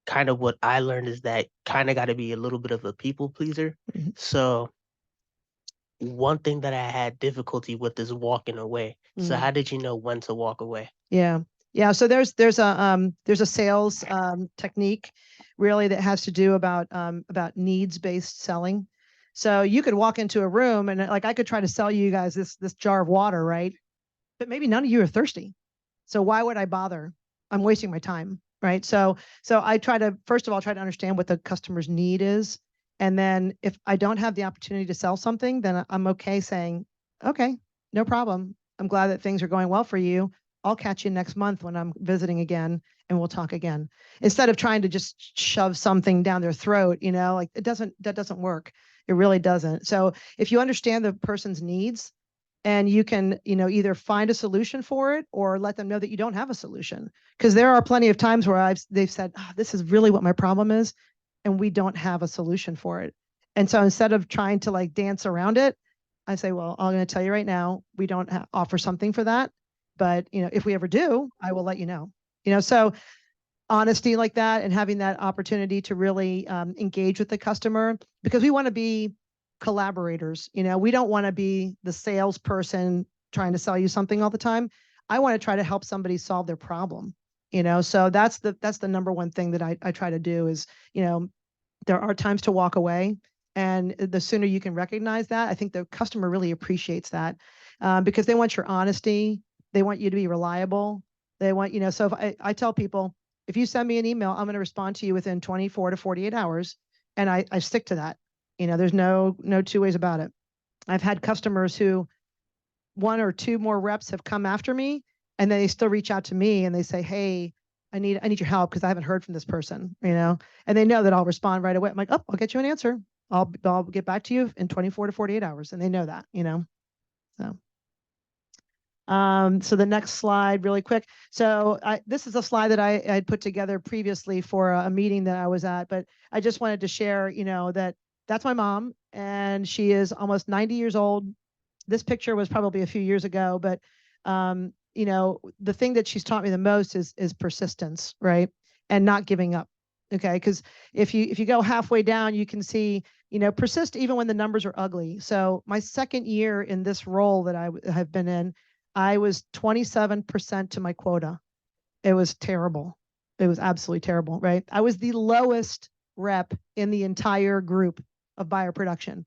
kind of what I learned is that kind of got to be a little bit of a people pleaser. Mhm. So one thing that I had difficulty with is walking away. So how did you know when to walk away? Yeah. Yeah. So there's a sales technique really that has to do about needs-based selling. So you could walk into a room and like I could try to sell you guys this jar of water, right? But maybe none of you are thirsty. So why would I bother? I'm wasting my time, right? So I try to first of all try to understand what the customer's need is. And then if I don't have the opportunity to sell something, then I'm okay saying, okay, no problem. I'm glad that things are going well for you. I'll catch you next month when I'm visiting again and we'll talk again. Instead of trying to just shove something down their throat, like that doesn't work. It really doesn't. So if you understand the person's needs and you can, either find a solution for it or let them know that you don't have a solution. Because there are plenty of times where they've said, oh, this is really what my problem is, and we don't have a solution for it. And so instead of trying to like dance around it, I say, well, I'm going to tell you right now, we don't offer something for that. But, if we ever do, I will let you know. So honesty like that and having that opportunity to really engage with the customer, because we want to be collaborators. We don't want to be the salesperson trying to sell you something all the time. I want to try to help somebody solve their problem. So that's the number one thing that I try to do is, there are times to walk away. And the sooner you can recognize that, I think the customer really appreciates that because they want your honesty. They want you to be reliable. They want, so if I tell people, if you send me an email, I'm going to respond to you within 24 to 48 hours. And I stick to that. There's no two ways about it. I've had customers who one or two more reps have come after me and then they still reach out to me and they say, hey, I need your help because I haven't heard from this person, and they know that I'll respond right away. I'm like, oh, I'll get you an answer. I'll get back to you in 24 to 48 hours. And they know that, so. So the next slide really quick. So this is a slide that I had put together previously for a meeting that I was at, but I just wanted to share, that's my mom and she is almost 90 years old. This picture was probably a few years ago, but the thing that she's taught me the most is persistence, right? And not giving up. Okay, because if you go halfway down, you can see, persist even when the numbers are ugly. So my second year in this role that I have been in, I was 27% to my quota. It was terrible. It was absolutely terrible, right? I was the lowest rep in the entire group of bioproduction.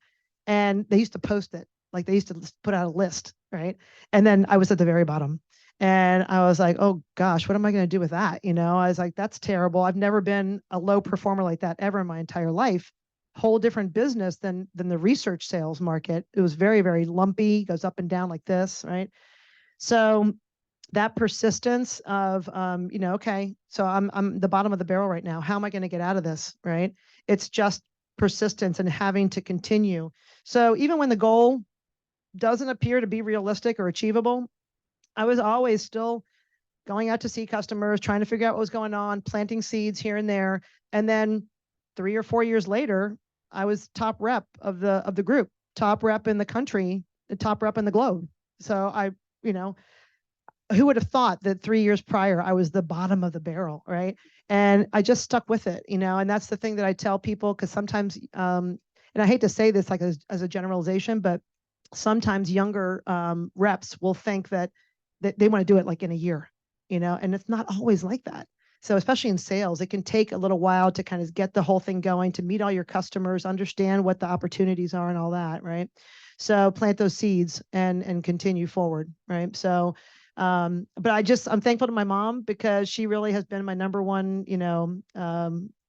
And they used to post it, like they used to put out a list, right? And then I was at the very bottom. And I was like, oh gosh, what am I going to do with that? I was like, that's terrible. I've never been a low performer like that ever in my entire life. Whole different business than the research sales market. It was very, very lumpy, goes up and down like this, right? So that persistence of okay, so I'm the bottom of the barrel right now. How am I going to get out of this? Right? It's just persistence and having to continue. So even when the goal doesn't appear to be realistic or achievable, I was always still going out to see customers, trying to figure out what was going on, planting seeds here and there. And then 3 or 4 years later, I was top rep of the group, top rep in the country, the top rep in the globe. So who would have thought that 3 years prior I was the bottom of the barrel, right? And I just stuck with it, and that's the thing that I tell people, because sometimes, and I hate to say this like as a generalization, but sometimes younger reps will think that they want to do it like in a year, and it's not always like that. So especially in sales, it can take a little while to kind of get the whole thing going, to meet all your customers, understand what the opportunities are and all that, right? So plant those seeds and continue forward, right? So but I'm thankful to my mom, because she really has been my number one,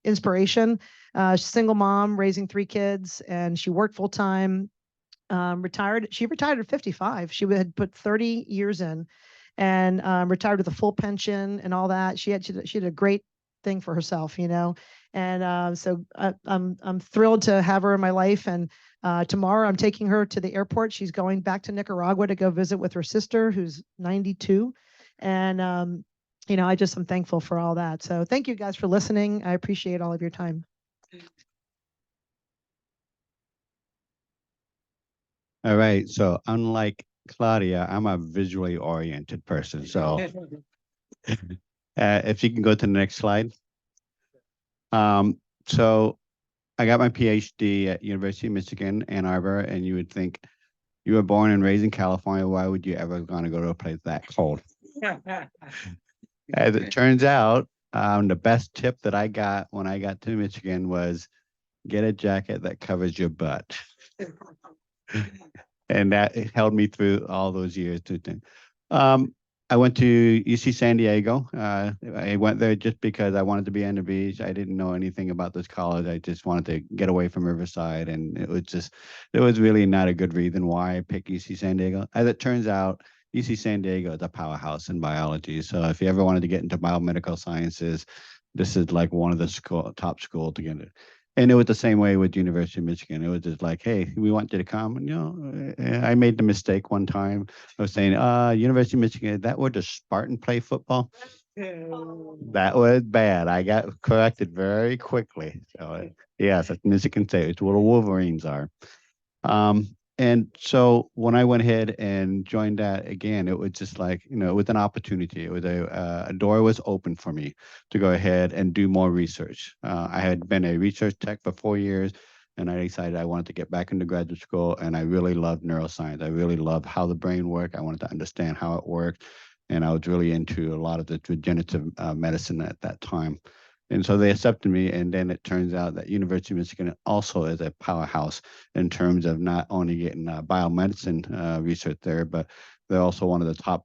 inspiration. She's a single mom raising 3 kids, and she worked full time. She retired at 55. She had put 30 years in, and retired with a full pension and all that. She had a great thing for herself, and so I'm thrilled to have her in my life. And tomorrow I'm taking her to the airport. She's going back to Nicaragua to go visit with her sister, who's 92. And I'm thankful for all that. So thank you guys for listening. I appreciate all of your time. All right. So unlike Claudia, I'm a visually oriented person. So if you can go to the next slide. So I got my PhD at University of Michigan, Ann Arbor, and you would think you were born and raised in California. Why would you ever want to go to a place that cold? As it turns out, the best tip that I got when I got to Michigan was get a jacket that covers your butt. And that held me through all those years. I went to UC San Diego. I went there just because I wanted to be on the beach. I didn't know anything about this college. I just wanted to get away from Riverside, and there was really not a good reason why I picked UC San Diego. As it turns out, UC San Diego is a powerhouse in biology. So if you ever wanted to get into biomedical sciences, this is like one of the top schools to get it. And it was the same way with University of Michigan. It was just like, hey, we want you to come. And, I made the mistake one time. I was saying, University of Michigan, that where the Spartan play football? That was bad. I got corrected very quickly. So, yes, at Michigan State, it's where the Wolverines are. And so when I went ahead and joined that again, it was just like, it was an opportunity. It was a door was open for me to go ahead and do more research. I had been a research tech for 4 years, and I decided I wanted to get back into graduate school, and I really loved neuroscience. I really loved how the brain worked. I wanted to understand how it worked, and I was really into a lot of the regenerative medicine at that time. And so they accepted me, and then it turns out that University of Michigan also is a powerhouse in terms of not only getting biomedicine research there, but they're also one of the top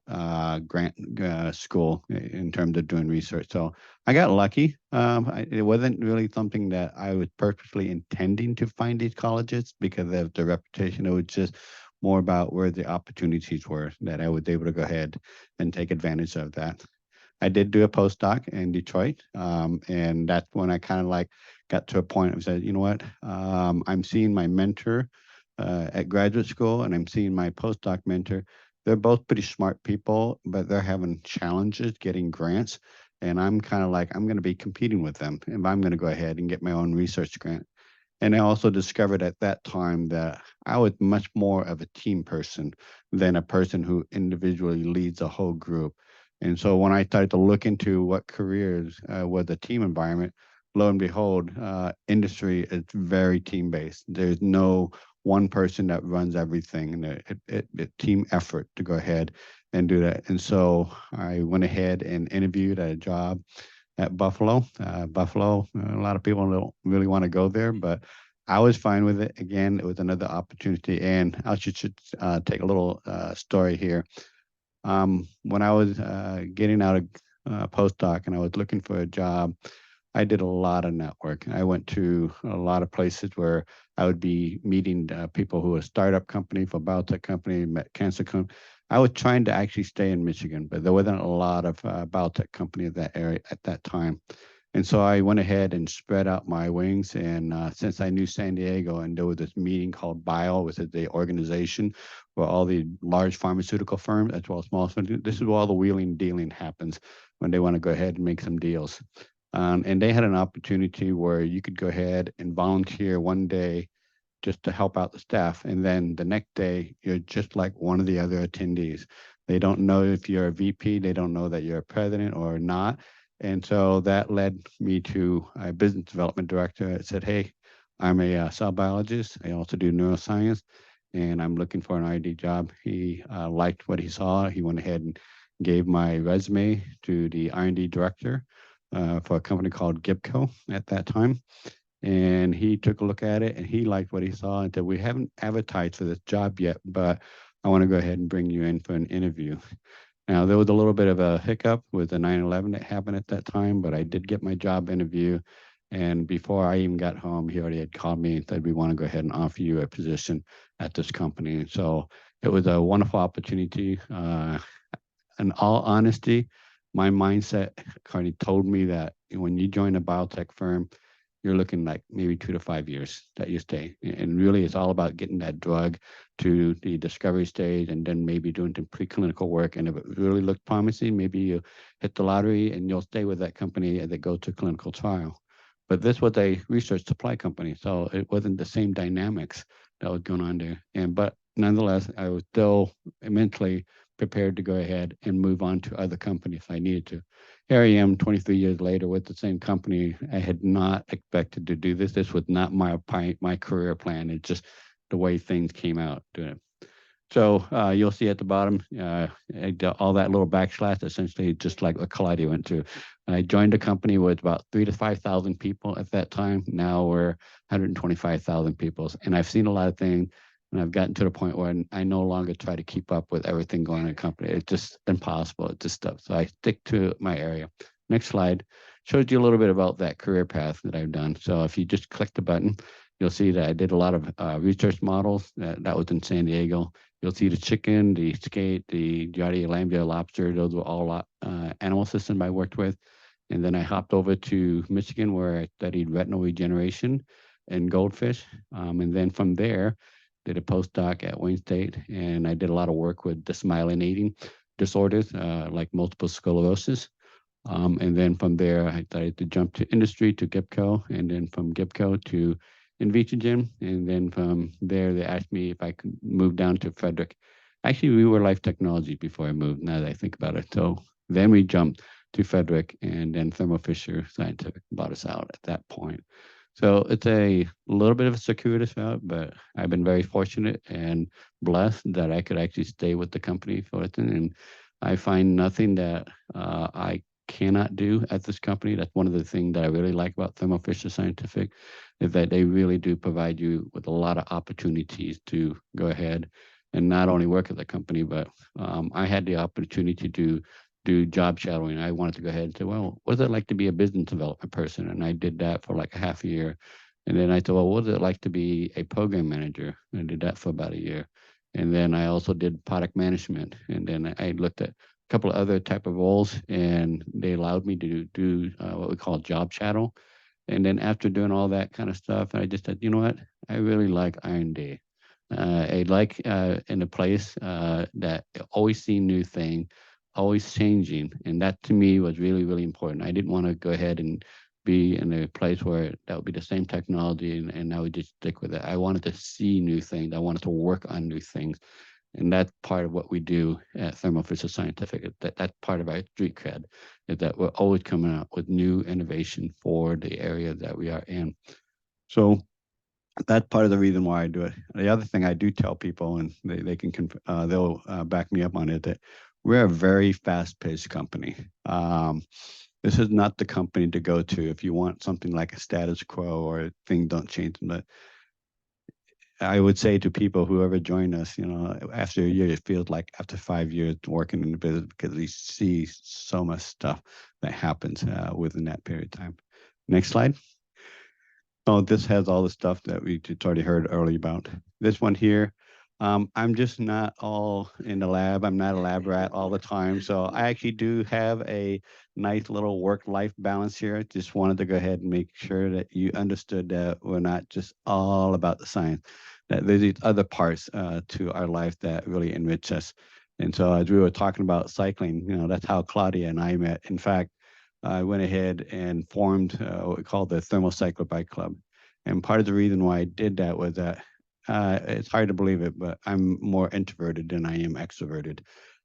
grant school in terms of doing research. So I got lucky. It wasn't really something that I was purposely intending to find these colleges because of the reputation. It was just more about where the opportunities were that I was able to go ahead and take advantage of that. I did do a postdoc in Detroit, and that's when I kind of like got to a point of said, you know what, I'm seeing my mentor at graduate school, and I'm seeing my postdoc mentor. They're both pretty smart people, but they're having challenges getting grants, and I'm kind of like, I'm going to be competing with them, and I'm going to go ahead and get my own research grant. And I also discovered at that time that I was much more of a team person than a person who individually leads a whole group. And so when I started to look into what careers was a team environment, lo and behold, industry is very team based. There's no one person that runs everything, and it team effort to go ahead and do that. And so I went ahead and interviewed at a job at Buffalo. Buffalo, a lot of people don't really want to go there, but I was fine with it. Again, it was another opportunity. And I should take a little story here. When I was getting out of postdoc and I was looking for a job, I did a lot of network. I went to a lot of places where I would be meeting people who were startup company for biotech company, met cancer company. I was trying to actually stay in Michigan, but there wasn't a lot of biotech company in that area at that time. And so I went ahead and spread out my wings. And since I knew San Diego and there was this meeting called BIO, which is the organization where all the large pharmaceutical firms, as well as small, this is where all the wheeling dealing happens when they want to go ahead and make some deals. And they had an opportunity where you could go ahead and volunteer one day just to help out the staff. And then the next day, you're just like one of the other attendees. They don't know if you're a VP, they don't know that you're a president or not. And so that led me to a business development director that said, hey, I'm a cell biologist. I also do neuroscience, and I'm looking for an ID job. He liked what he saw. He went ahead and gave my resume to the R&D director for a company called Gibco at that time. And he took a look at it and he liked what he saw and said, we haven't advertised for this job yet, but I want to go ahead and bring you in for an interview. Now, there was a little bit of a hiccup with the 9/11 that happened at that time, but I did get my job interview. And before I even got home, he already had called me and said, we want to go ahead and offer you a position at this company. And so it was a wonderful opportunity. In all honesty, my mindset kind of told me that when you join a biotech firm, you're looking like maybe 2 to 5 years that you stay. And really, it's all about getting that drug to the discovery stage and then maybe doing some preclinical work. And if it really looked promising, maybe you hit the lottery and you'll stay with that company as they go to clinical trial. But this was a research supply company, so it wasn't the same dynamics that was going on there. But nonetheless, I was still mentally prepared to go ahead and move on to other companies if I needed to. Here I am 23 years later with the same company. I had not expected to do this. This was not my career plan. It's just the way things came out doing it. So you'll see at the bottom, all that little backslash, essentially just like a Kaladi went to. I joined a company with about 3,000 to 5,000 people at that time. Now we're 125,000 people. And I've seen a lot of things. And I've gotten to the point where I no longer try to keep up with everything going on in the company. It's just impossible. It's just stuff. So I stick to my area. Next slide shows you a little bit about that career path that I've done. So if you just click the button, you'll see that I did a lot of research models. That was in San Diego. You'll see the chicken, the skate, the Giardia lambia lobster. Those were all animal systems I worked with. And then I hopped over to Michigan where I studied retinal regeneration and goldfish. And then from there, did a postdoc at Wayne State, and I did a lot of work with demyelinating disorders like multiple sclerosis. And then from there, I decided to jump to industry to Gibco, and then from Gibco to Invitrogen. And then from there, they asked me if I could move down to Frederick. Actually, we were Life Technologies before I moved, now that I think about it. So then we jumped to Frederick, and then Thermo Fisher Scientific bought us out at that point. So it's a little bit of a circuitous route, but I've been very fortunate and blessed that I could actually stay with the company for it. And I find nothing that I cannot do at this company. That's one of the things that I really like about Thermo Fisher Scientific, is that they really do provide you with a lot of opportunities to go ahead and not only work at the company, but I had the opportunity to do job shadowing. I wanted to go ahead and say, well, what is it like to be a business development person? And I did that for like a half a year. And then I thought, well, what is it like to be a program manager? I did that for about a year. And then I also did product management. And then I looked at a couple of other type of roles, and they allowed me to do what we call job shadow. And then after doing all that kind of stuff, I just said, you know what? I really like R&D. I like in a place that always see new thing, always changing. And that to me was really, really important. I didn't want to go ahead and be in a place where that would be the same technology and I would just stick with it. I wanted to see new things. I wanted to work on new things. And that's part of what we do at Thermo Fisher Scientific. That's part of our street cred, is that we're always coming out with new innovation for the area that we are in. So that's part of the reason why I do it. The other thing I do tell people, and they can they'll back me up on it, that we're a very fast-paced company. This is not the company to go to if you want something like a status quo or things don't change. But I would say to people, whoever join us, after a year, it feels like after 5 years working in the business, because we see so much stuff that happens within that period of time. Next slide. Oh, this has all the stuff that we just already heard earlier about. This one here, I'm just not all in the lab. I'm not a lab rat all the time. So I actually do have a nice little work-life balance here. Just wanted to go ahead and make sure that you understood that we're not just all about the science, that there's these other parts to our life that really enrich us. And so as we were talking about cycling, that's how Claudia and I met. In fact, I went ahead and formed what we call the Thermo Cycler Bike Club. And part of the reason why I did that was that it's hard to believe it, but I'm more introverted than I am extroverted.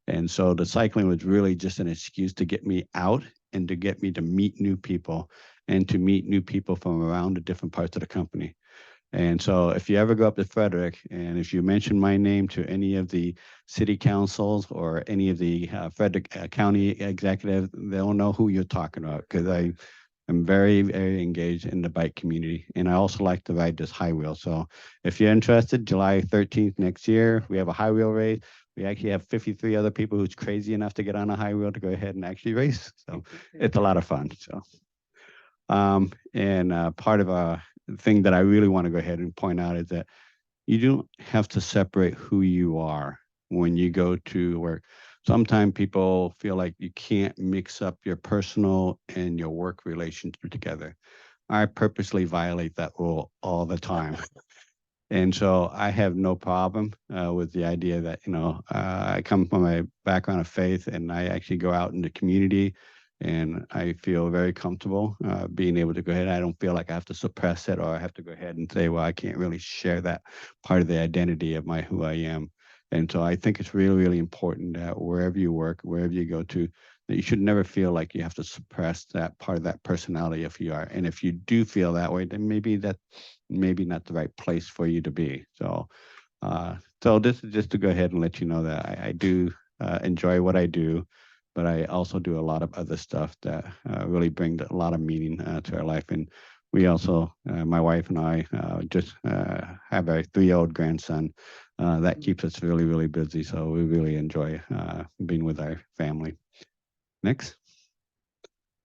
And so the cycling was really just an excuse to get me out and to get me to meet new people and to meet new people from around the different parts of the company. And so if you ever go up to Frederick and if you mention my name to any of the city councils or any of the Frederick County executives, they'll know who you're talking about, because I am very, very engaged in the bike community. And I also like to ride this high wheel. So if you're interested, July 13th next year, we have a high wheel race. We actually have 53 other people who's crazy enough to get on a high wheel to go ahead and actually race. So it's a lot of fun. So, part of a thing that I really want to go ahead and point out is that you don't have to separate who you are when you go to work. Sometimes people feel like you can't mix up your personal and your work relationship together. I purposely violate that rule all the time. And so I have no problem with the idea that, I come from a background of faith, and I actually go out in the community, and I feel very comfortable being able to go ahead. I don't feel like I have to suppress it, or I have to go ahead and say, well, I can't really share that part of the identity of who I am. And so I think it's really, really important that wherever you work, wherever you go to, that you should never feel like you have to suppress that part of that personality if you are. And if you do feel that way, then maybe not the right place for you to be. So, so this is just to go ahead and let you know that I do enjoy what I do, but I also do a lot of other stuff that really bring a lot of meaning to our life. And we also, my wife and I, just have a 3-year-old grandson that keeps us really, really busy. So we really enjoy being with our family. Next.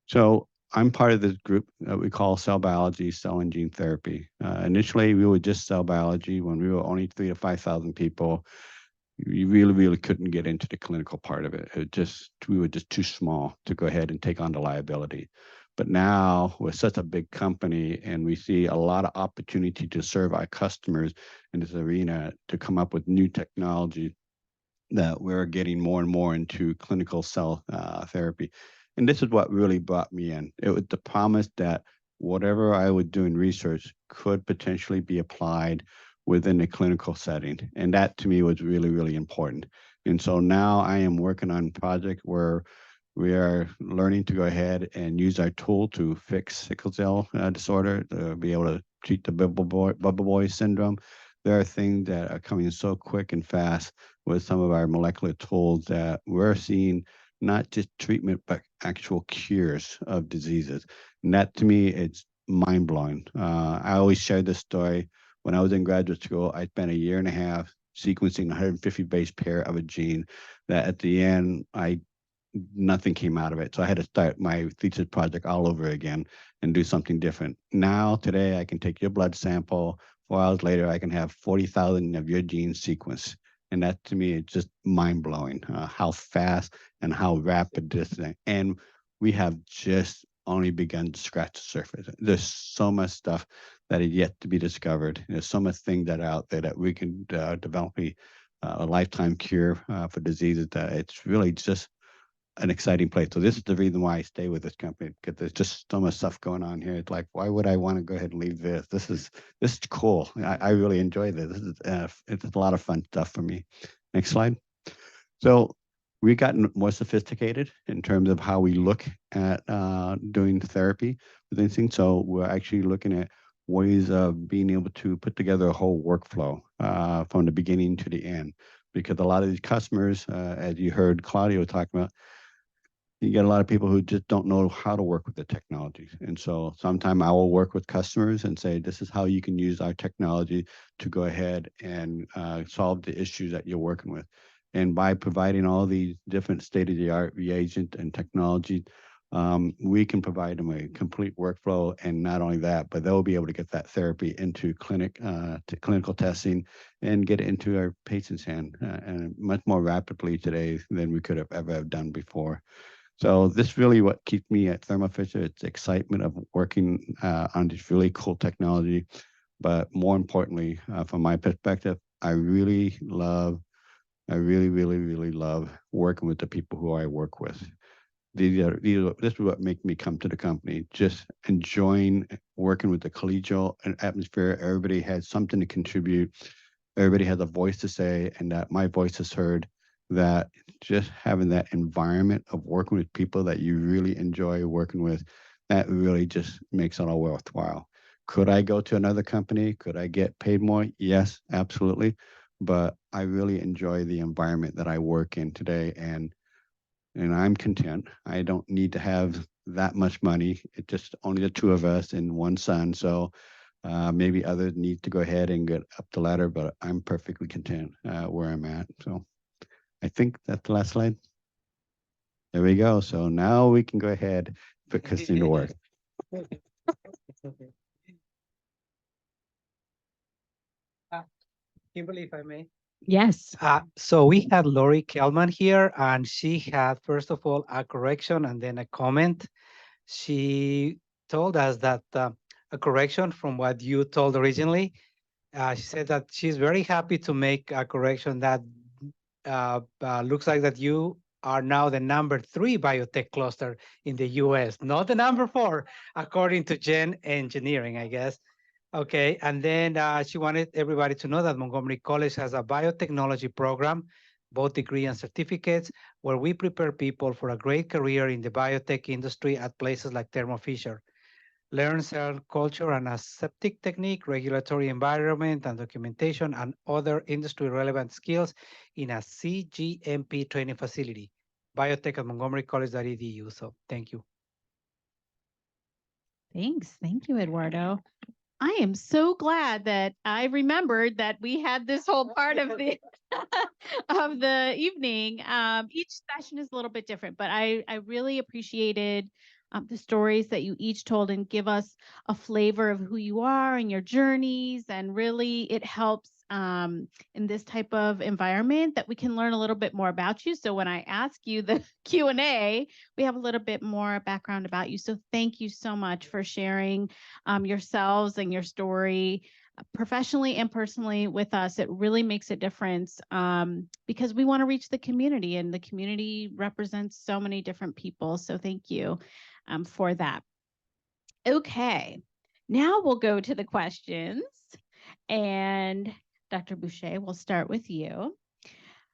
So I'm part of this group that we call cell biology, cell and gene therapy. Initially, we were just cell biology when we were only 3,000 to 5,000 people. We really, really couldn't get into the clinical part of it. We were just too small to go ahead and take on the liability. But now we're such a big company, and we see a lot of opportunity to serve our customers in this arena to come up with new technology, that we're getting more and more into clinical cell therapy. And this is what really brought me in. It was the promise that whatever I was doing research could potentially be applied within a clinical setting. And that to me was really, really important. And so now I am working on a project where we are learning to go ahead and use our tool to fix sickle cell disorder, to be able to treat the bubble boy syndrome. There are things that are coming so quick and fast with some of our molecular tools that we're seeing not just treatment, but actual cures of diseases. And that to me, it's mind blowing. I always share this story. When I was in graduate school, I spent a year and a half sequencing 150 base pair of a gene that at the end, nothing came out of it. So I had to start my thesis project all over again and do something different. Now, today, I can take your blood sample. 4 hours later, I can have 40,000 of your genes sequenced. And that to me is just mind blowing, how fast and how rapid this thing. And we have just only begun to scratch the surface. There's so much stuff that is yet to be discovered. There's so much things that are out there that we can develop a lifetime cure for diseases, that it's really just an exciting place. So this is the reason why I stay with this company, because there's just so much stuff going on here. It's like, why would I want to go ahead and leave this? This is cool. I really enjoy this. It's a lot of fun stuff for me. Next slide. So we've gotten more sophisticated in terms of how we look at doing therapy with these things. So we're actually looking at ways of being able to put together a whole workflow from the beginning to the end. Because a lot of these customers, as you heard Claudio talk about, you get a lot of people who just don't know how to work with the technology. And so sometime I will work with customers and say, this is how you can use our technology to go ahead and solve the issues that you're working with. And by providing all these different state-of-the-art reagent and technology, we can provide them a complete workflow. And not only that, but they'll be able to get that therapy into clinical testing and get it into our patient's hand and much more rapidly today than we could have ever done before. So this really what keeps me at Thermo Fisher. It's excitement of working on this really cool technology. But more importantly, from my perspective, I really, really love working with the people who I work with. This is what makes me come to the company. Just enjoying working with the collegial atmosphere. Everybody has something to contribute. Everybody has a voice to say, and that my voice is heard. That just having that environment of working with people that you really enjoy working with, that really just makes it all worthwhile. Could I go to another company? Could I get paid more? Yes, absolutely. But I really enjoy the environment that I work in today, and I'm content. I don't need to have that much money. It's just only the two of us and one son. So maybe others need to go ahead and get up the ladder, but I'm perfectly content where I'm at. So I think that's the last slide. There we go. So now we can go ahead and put Christine to work. Kimberly, if I may. Yes. So we had Lori Kelman here, and she had, first of all, a correction and then a comment. She told us that a correction from what you told originally. She said that she's very happy to make a correction that looks like that you are now the #3 biotech cluster in the US, not the #4, according to Gen Engineering, I guess. Okay, and then she wanted everybody to know that Montgomery College has a biotechnology program, both degree and certificates, where we prepare people for a great career in the biotech industry at places like Thermo Fisher. Learn cell culture and aseptic technique, regulatory environment and documentation, and other industry relevant skills in a CGMP training facility. Biotech at montgomerycollege.edu. So thank you. Thanks. Thank you, Eduardo. I am so glad that I remembered that we had this whole part of the of the evening. Each session is a little bit different, but I really appreciated the stories that you each told and give us a flavor of who you are and your journeys. And really, it helps in this type of environment that we can learn a little bit more about you. So when I ask you the Q&A, we have a little bit more background about you. So thank you so much for sharing yourselves and your story professionally and personally with us. It really makes a difference because we want to reach the community, and the community represents so many different people. So thank you for that. Okay, now we'll go to the questions. And Dr. Boucher, we'll start with you.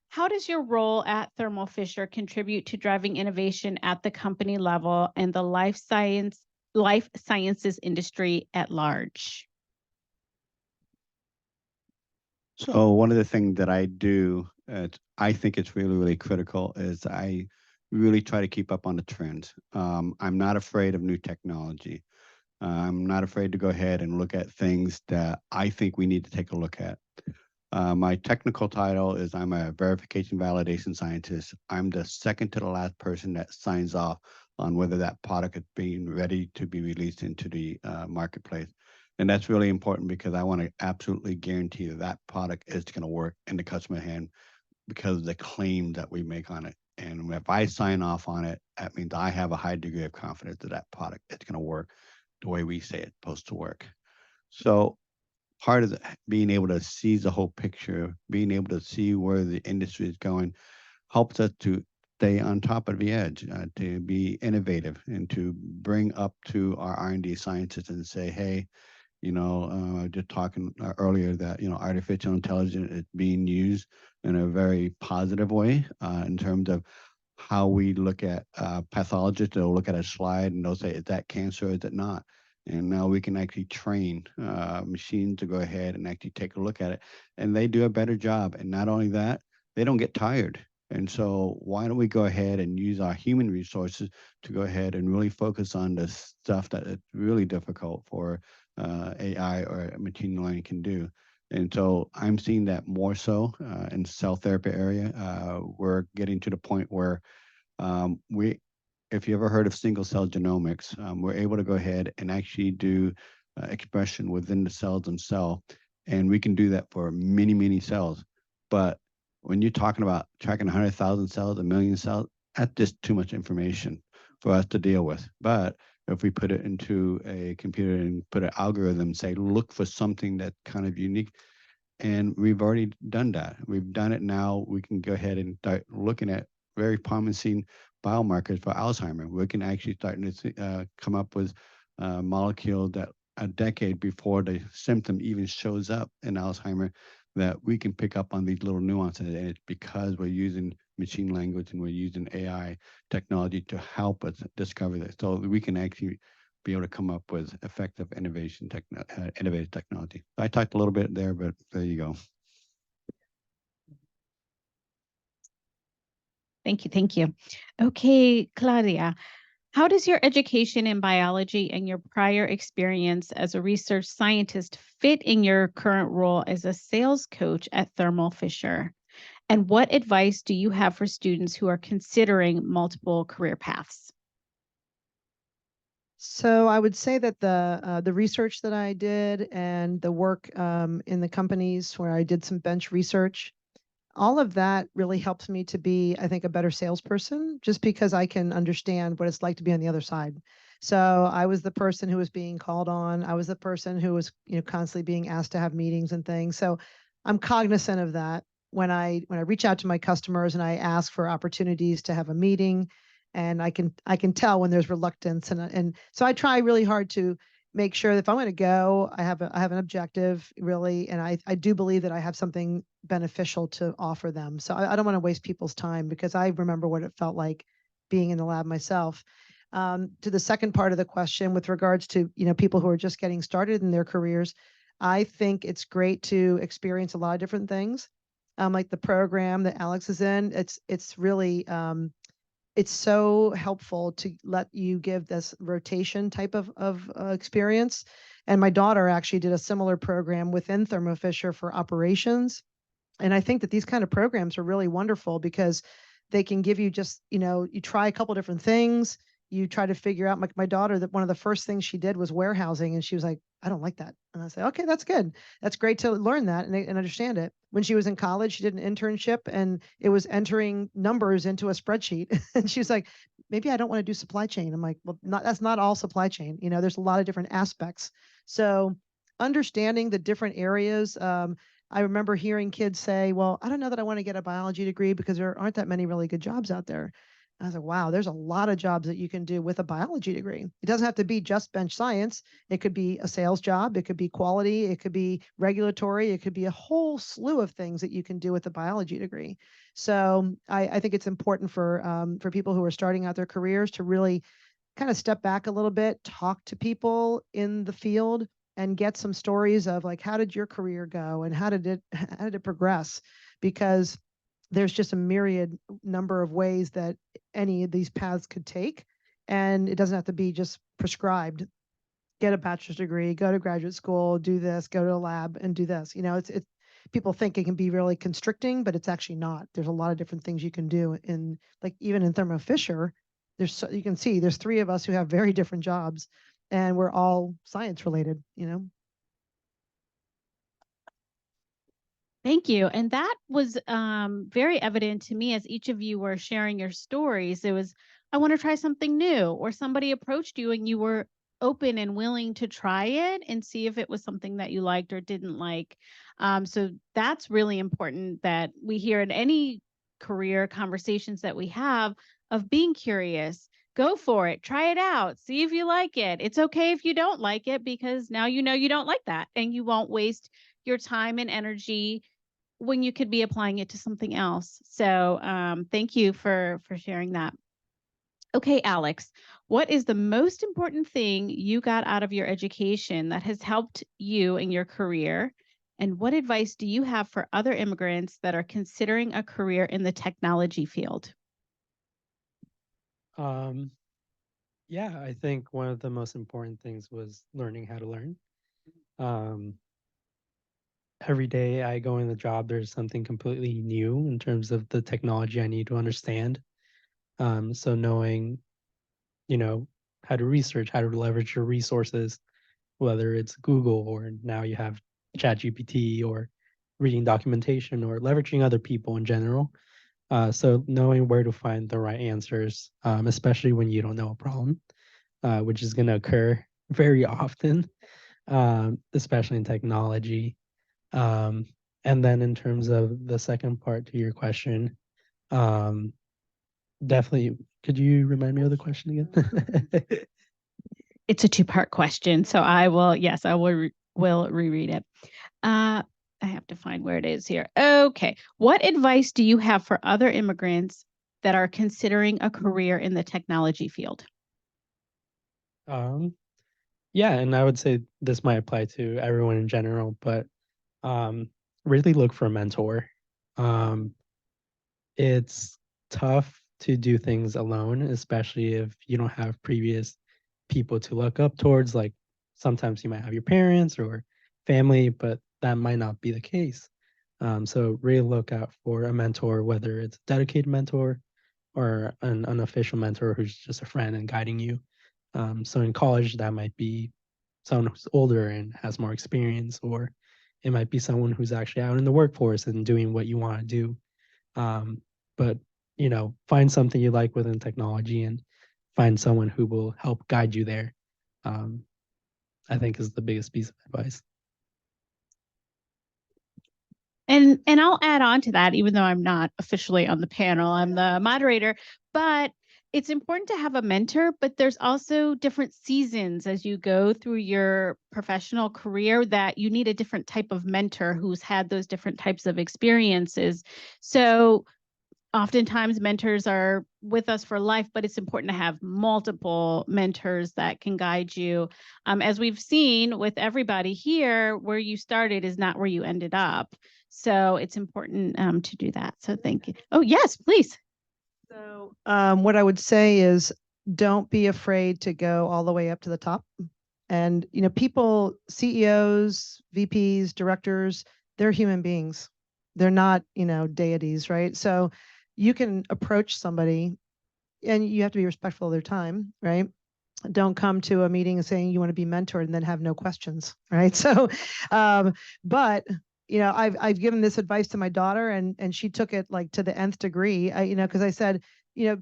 How does your role at Thermo Fisher contribute to driving innovation at the company level and the life sciences industry at large? So one of the things that I do, I think it's really, really critical, is I really try to keep up on the trends. I'm not afraid of new technology. I'm not afraid to go ahead and look at things that I think we need to take a look at. My technical title is I'm a verification validation scientist. I'm the second to the last person that signs off on whether that product is being ready to be released into the marketplace. And that's really important because I want to absolutely guarantee that that product is going to work in the customer hand because of the claim that we make on it. And if I sign off on it, that means I have a high degree of confidence that that product is going to work the way we say it's supposed to work. So part of being able to see the whole picture, being able to see where the industry is going, helps us to stay on top of the edge, to be innovative, and to bring up to our R&D scientists and say, hey, Just talking earlier that, artificial intelligence is being used in a very positive way in terms of how we look at pathologists. They'll look at a slide and they'll say, is that cancer or is it not? And now we can actually train machines to go ahead and actually take a look at it. And they do a better job. And not only that, they don't get tired. And so why don't we go ahead and use our human resources to go ahead and really focus on the stuff that is really difficult for AI or machine learning can do. And so I'm seeing that more so in cell therapy area. We're getting to the point where if you ever heard of single cell genomics, we're able to go ahead and actually do expression within the cells themselves. And we can do that for many, many cells. But when you're talking about tracking 100,000 cells, 1,000,000 cells, that's just too much information for us to deal with. But if we put it into a computer and put an algorithm, say, look for something that's kind of unique, and we've already done that. We've done it now. We can go ahead and start looking at very promising biomarkers for Alzheimer. We can actually start to come up with molecules that a decade before the symptom even shows up in Alzheimer, that we can pick up on these little nuances. And it's because we're using machine language and we're using AI technology to help us discover this. So we can actually be able to come up with effective innovative technology. I talked a little bit there, but there you go. Thank you. Thank you. Okay, Claudia, how does your education in biology and your prior experience as a research scientist fit in your current role as a sales coach at Thermo Fisher? And what advice do you have for students who are considering multiple career paths? So I would say that the research that I did and the work in the companies where I did some bench research, all of that really helps me to be, I think, a better salesperson, just because I can understand what it's like to be on the other side. So I was the person who was being called on. I was the person who was, constantly being asked to have meetings and things. So I'm cognizant of that when I reach out to my customers and I ask for opportunities to have a meeting, and I can tell when there's reluctance, and so I try really hard to make sure that if I'm going to go, I have an objective really, and I do believe that I have something beneficial to offer them. So I don't want to waste people's time, because I remember what it felt like being in the lab myself. To the second part of the question, with regards to people who are just getting started in their careers, I think it's great to experience a lot of different things. Like the program that Alex is in, it's really it's so helpful to let you give this rotation type of experience. And my daughter actually did a similar program within Thermo Fisher for operations. And I think that these kind of programs are really wonderful, because they can give you just, you try a couple different things. You try to figure out, my daughter, that one of the first things she did was warehousing. And she was like, I don't like that. And I said, okay, that's good. That's great to learn that and understand it. When she was in college, she did an internship, and it was entering numbers into a spreadsheet. And she was like, maybe I don't want to do supply chain. I'm like, well, that's not all supply chain. There's a lot of different aspects. So understanding the different areas. I remember hearing kids say, well, I don't know that I want to get a biology degree because there aren't that many really good jobs out there. And I was like, wow, there's a lot of jobs that you can do with a biology degree. It doesn't have to be just bench science. It could be a sales job. It could be quality. It could be regulatory. It could be a whole slew of things that you can do with a biology degree. So I think it's important for people who are starting out their careers to really kind of step back a little bit, talk to people in the field, and get some stories of, like, how did your career go and how did it progress? Because there's just a myriad number of ways that any of these paths could take, and it doesn't have to be just prescribed. Get a bachelor's degree, go to graduate school, do this, go to a lab and do this. It's people think it can be really constricting, but it's actually not. There's a lot of different things you can do in, like, even in Thermo Fisher, you can see there's 3 of us who have very different jobs, and we're all science related. Thank you. And that was very evident to me as each of you were sharing your stories. It was, I want to try something new, or somebody approached you and you were open and willing to try it and see if it was something that you liked or didn't like. So that's really important that we hear in any career conversations that we have, of being curious, go for it. Try it out. See if you like it. It's okay if you don't like it, because now you know you don't like that, and you won't waste your time and energy when you could be applying it to something else. So thank you for sharing that. Okay, Alex, what is the most important thing you got out of your education that has helped you in your career? And what advice do you have for other immigrants that are considering a career in the technology field? Yeah, I think one of the most important things was learning how to learn. Every day I go in the job, there's something completely new in terms of the technology I need to understand. So knowing, you know, how to research, how to leverage your resources, whether it's Google or now you have ChatGPT, or reading documentation or leveraging other people in general. So knowing where to find the right answers, especially when you don't know a problem, which is going to occur very often, especially in technology. And then in terms of the second part to your question, definitely, could you remind me of the question again? It's a two-part question, so I will reread it. I have to find where it is here. Okay. What advice do you have for other immigrants that are considering a career in the technology field? Yeah, and I would say this might apply to everyone in general, but really look for a mentor. It's tough to do things alone, especially if you don't have previous people to look up towards. Like sometimes you might have your parents or family, but that might not be the case. So really look out for a mentor, whether it's a dedicated mentor or an unofficial mentor who's just a friend and guiding you. So in college, that might be someone who's older and has more experience, or it might be someone who's actually out in the workforce and doing what you want to do. But find something you like within technology and find someone who will help guide you there. I think is the biggest piece of advice. And I'll add on to that, even though I'm not officially on the panel, I'm the moderator, but it's important to have a mentor, but there's also different seasons as you go through your professional career that you need a different type of mentor who's had those different types of experiences. So oftentimes mentors are with us for life, but it's important to have multiple mentors that can guide you. As we've seen with everybody here, where you started is not where you ended up. So it's important to do that. So thank you. Oh, yes, please. So what I would say is don't be afraid to go all the way up to the top. And, people, CEOs, VPs, directors, they're human beings. They're not, deities, right? So you can approach somebody and you have to be respectful of their time, right? Don't come to a meeting saying you want to be mentored and then have no questions, right? So, but I've given this advice to my daughter, and she took it like to the nth degree. Because I said,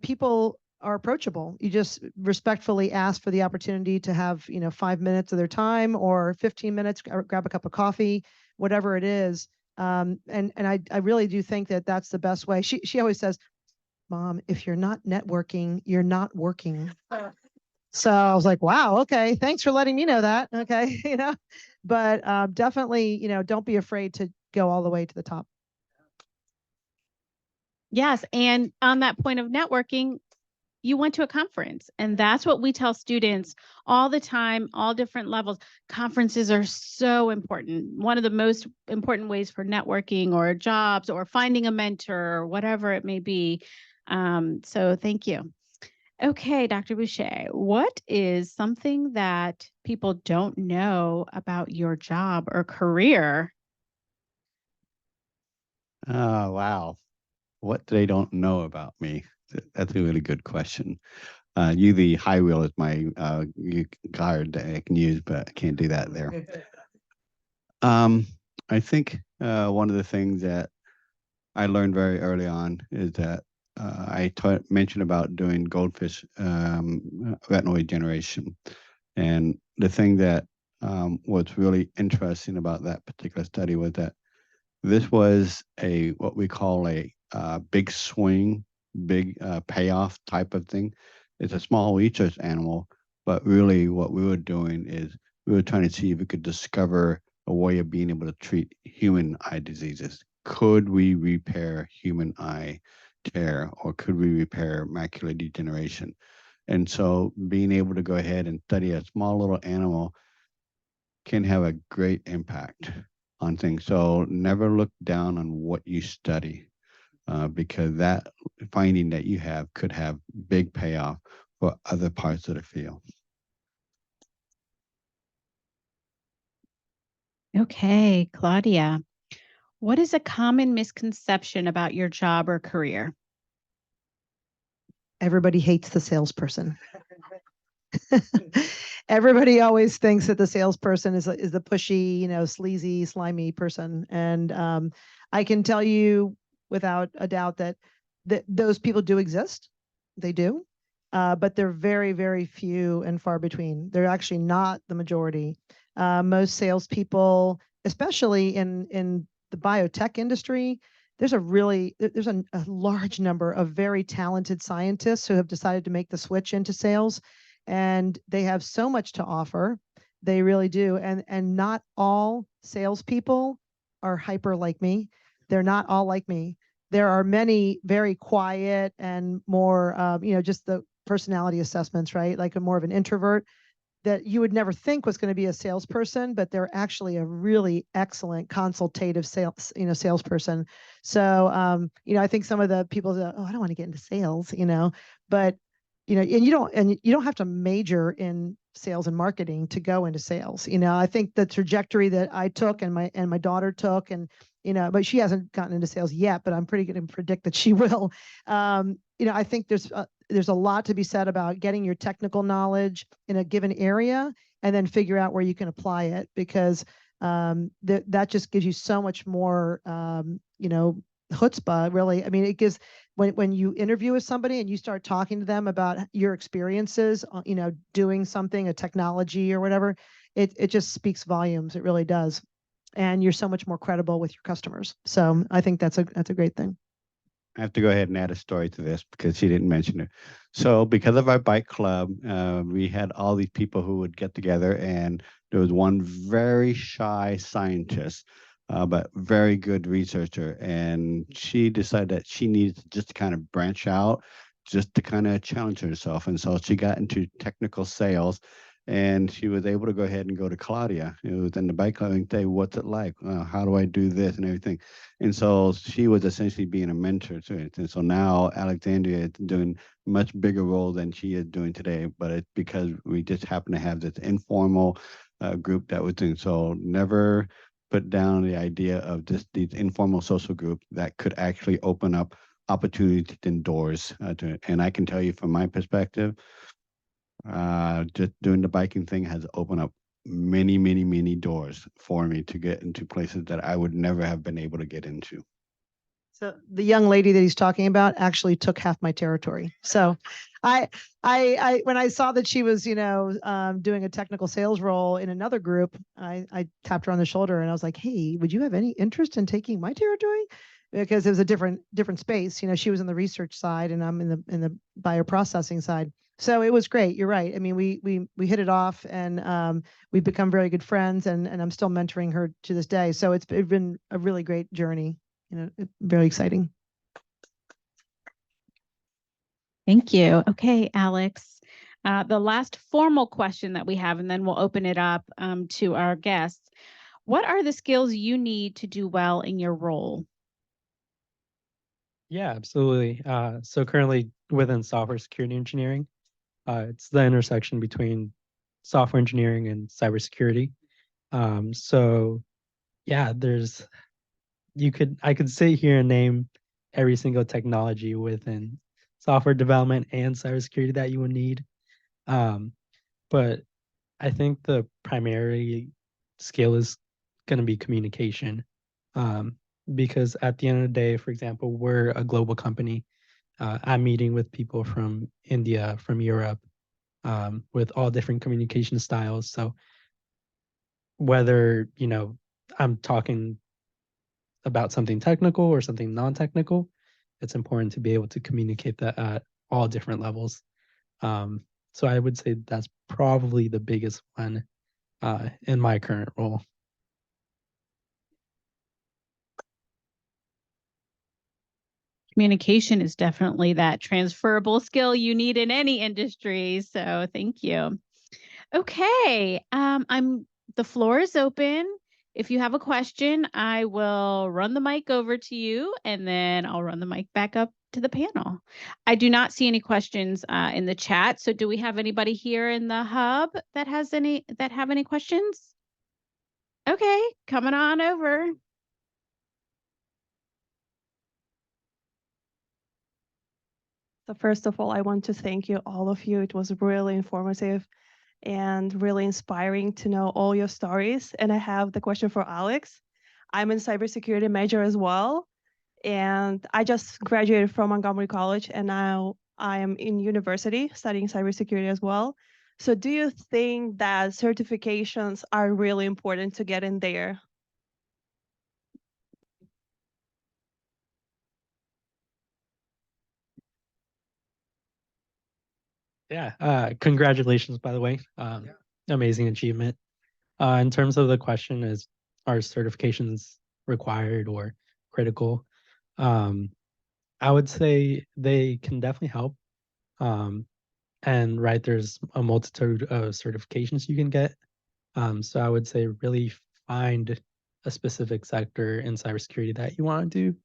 people are approachable. You just respectfully ask for the opportunity to have 5 minutes of their time or 15 minutes, grab a cup of coffee, whatever it is. And I really do think that that's the best way. She always says, Mom, if you're not networking, you're not working. So I was like, wow, okay, thanks for letting me know that. Okay, but definitely, don't be afraid to go all the way to the top. Yes. And on that point of networking, you went to a conference, and that's what we tell students all the time, all different levels. Conferences are so important. One of the most important ways for networking or jobs or finding a mentor or whatever it may be. So thank you. Okay, Dr. Boucher, what is something that people don't know about your job or career? Oh, wow. What they don't know about me? That's a really good question. The high wheel is my card that I can use, but I can't do that there. I think one of the things that I learned very early on is that I mentioned about doing goldfish retinoid generation. And the thing that was really interesting about that particular study was that this was what we call a big swing, big payoff type of thing. it's a small research animal, but really what we were doing is we were trying to see if we could discover a way of being able to treat human eye diseases. Could we repair human eye tear, or could we repair macular degeneration? And so being able to go ahead and study a small little animal can have a great impact on things. So never look down on what you study, because that finding that you have could have big payoff for other parts of the field. Okay, Claudia, what is a common misconception about your job or career? Everybody hates the salesperson. Everybody always thinks that the salesperson is the pushy, sleazy, slimy person. And I can tell you without a doubt that those people do exist. They do. But they're very, very few and far between. They're actually not the majority. Most salespeople, especially in the biotech industry, there's a large number of very talented scientists who have decided to make the switch into sales, and they have so much to offer. They really do. And not all salespeople are hyper like me. They're not all like me. There are many very quiet and more, just the personality assessments, right? Like a more of an introvert that you would never think was going to be a salesperson, but they're actually a really excellent consultative salesperson. So, I think some of the people that, oh, I don't want to get into sales, but and you don't have to major in sales and marketing to go into sales. I think the trajectory that I took and my daughter took, and but she hasn't gotten into sales yet, but I'm pretty going to predict that she will. I think there's a lot to be said about getting your technical knowledge in a given area and then figure out where you can apply it, because that just gives you so much more, chutzpah, really. I mean, it gives, when you interview with somebody and you start talking to them about your experiences, doing something, a technology or whatever, it just speaks volumes. It really does. And you're so much more credible with your customers. So I think that's a great thing. I have to go ahead and add a story to this because she didn't mention it. So because of our bike club, we had all these people who would get together, and there was one very shy scientist, but very good researcher. And she decided that she needed to just kind of branch out, just to kind of challenge herself. And so she got into technical sales, and she was able to go ahead and go to Claudia, who was in the bike club, and say, what's it like? How do I do this and everything? And so she was essentially being a mentor to it. And so now Alexandria is doing much bigger role than she is doing today, but it's because we just happen to have this informal group that was doing. So never put down the idea of just these informal social groups that could actually open up opportunities and doors to it. And I can tell you from my perspective, just doing the biking thing has opened up many, many, many doors for me to get into places that I would never have been able to get into. So the young lady that he's talking about actually took half my territory. So I when I saw that she was, doing a technical sales role in another group, I tapped her on the shoulder and I was like, hey, would you have any interest in taking my territory? Because it was a different space. She was in the research side and I'm in the bioprocessing side. So it was great. You're right. I mean, we hit it off, and we've become very good friends, and I'm still mentoring her to this day. So it's been a really great journey. Very exciting. Thank you. Okay, Alex. The last formal question that we have, and then we'll open it up to our guests. What are the skills you need to do well in your role? Yeah, absolutely. So currently within software security engineering, it's the intersection between software engineering and cybersecurity. So yeah, I could sit here and name every single technology within software development and cybersecurity that you would need. But I think the primary skill is going to be communication. Because at the end of the day, for example, we're a global company. I'm meeting with people from India, from Europe, with all different communication styles. So whether, I'm talking about something technical or something non-technical, it's important to be able to communicate that at all different levels. So I would say that's probably the biggest one in my current role. Communication is definitely that transferable skill you need in any industry. So thank you. Okay, the floor is open. If you have a question, I will run the mic over to you, and then I'll run the mic back up to the panel. I do not see any questions in the chat. So do we have anybody here in the hub that have any questions? Okay, coming on over. So first of all, I want to thank you, all of you. It was really informative and really inspiring to know all your stories. And I have the question for Alex. I'm in cybersecurity major as well. And I just graduated from Montgomery College, and now I am in university studying cybersecurity as well. So do you think that certifications are really important to get in there? Yeah, congratulations, by the way. Amazing achievement. In terms of the question, are certifications required or critical? I would say they can definitely help. And right, there's a multitude of certifications you can get. So I would say really find a specific sector in cybersecurity that you want to do,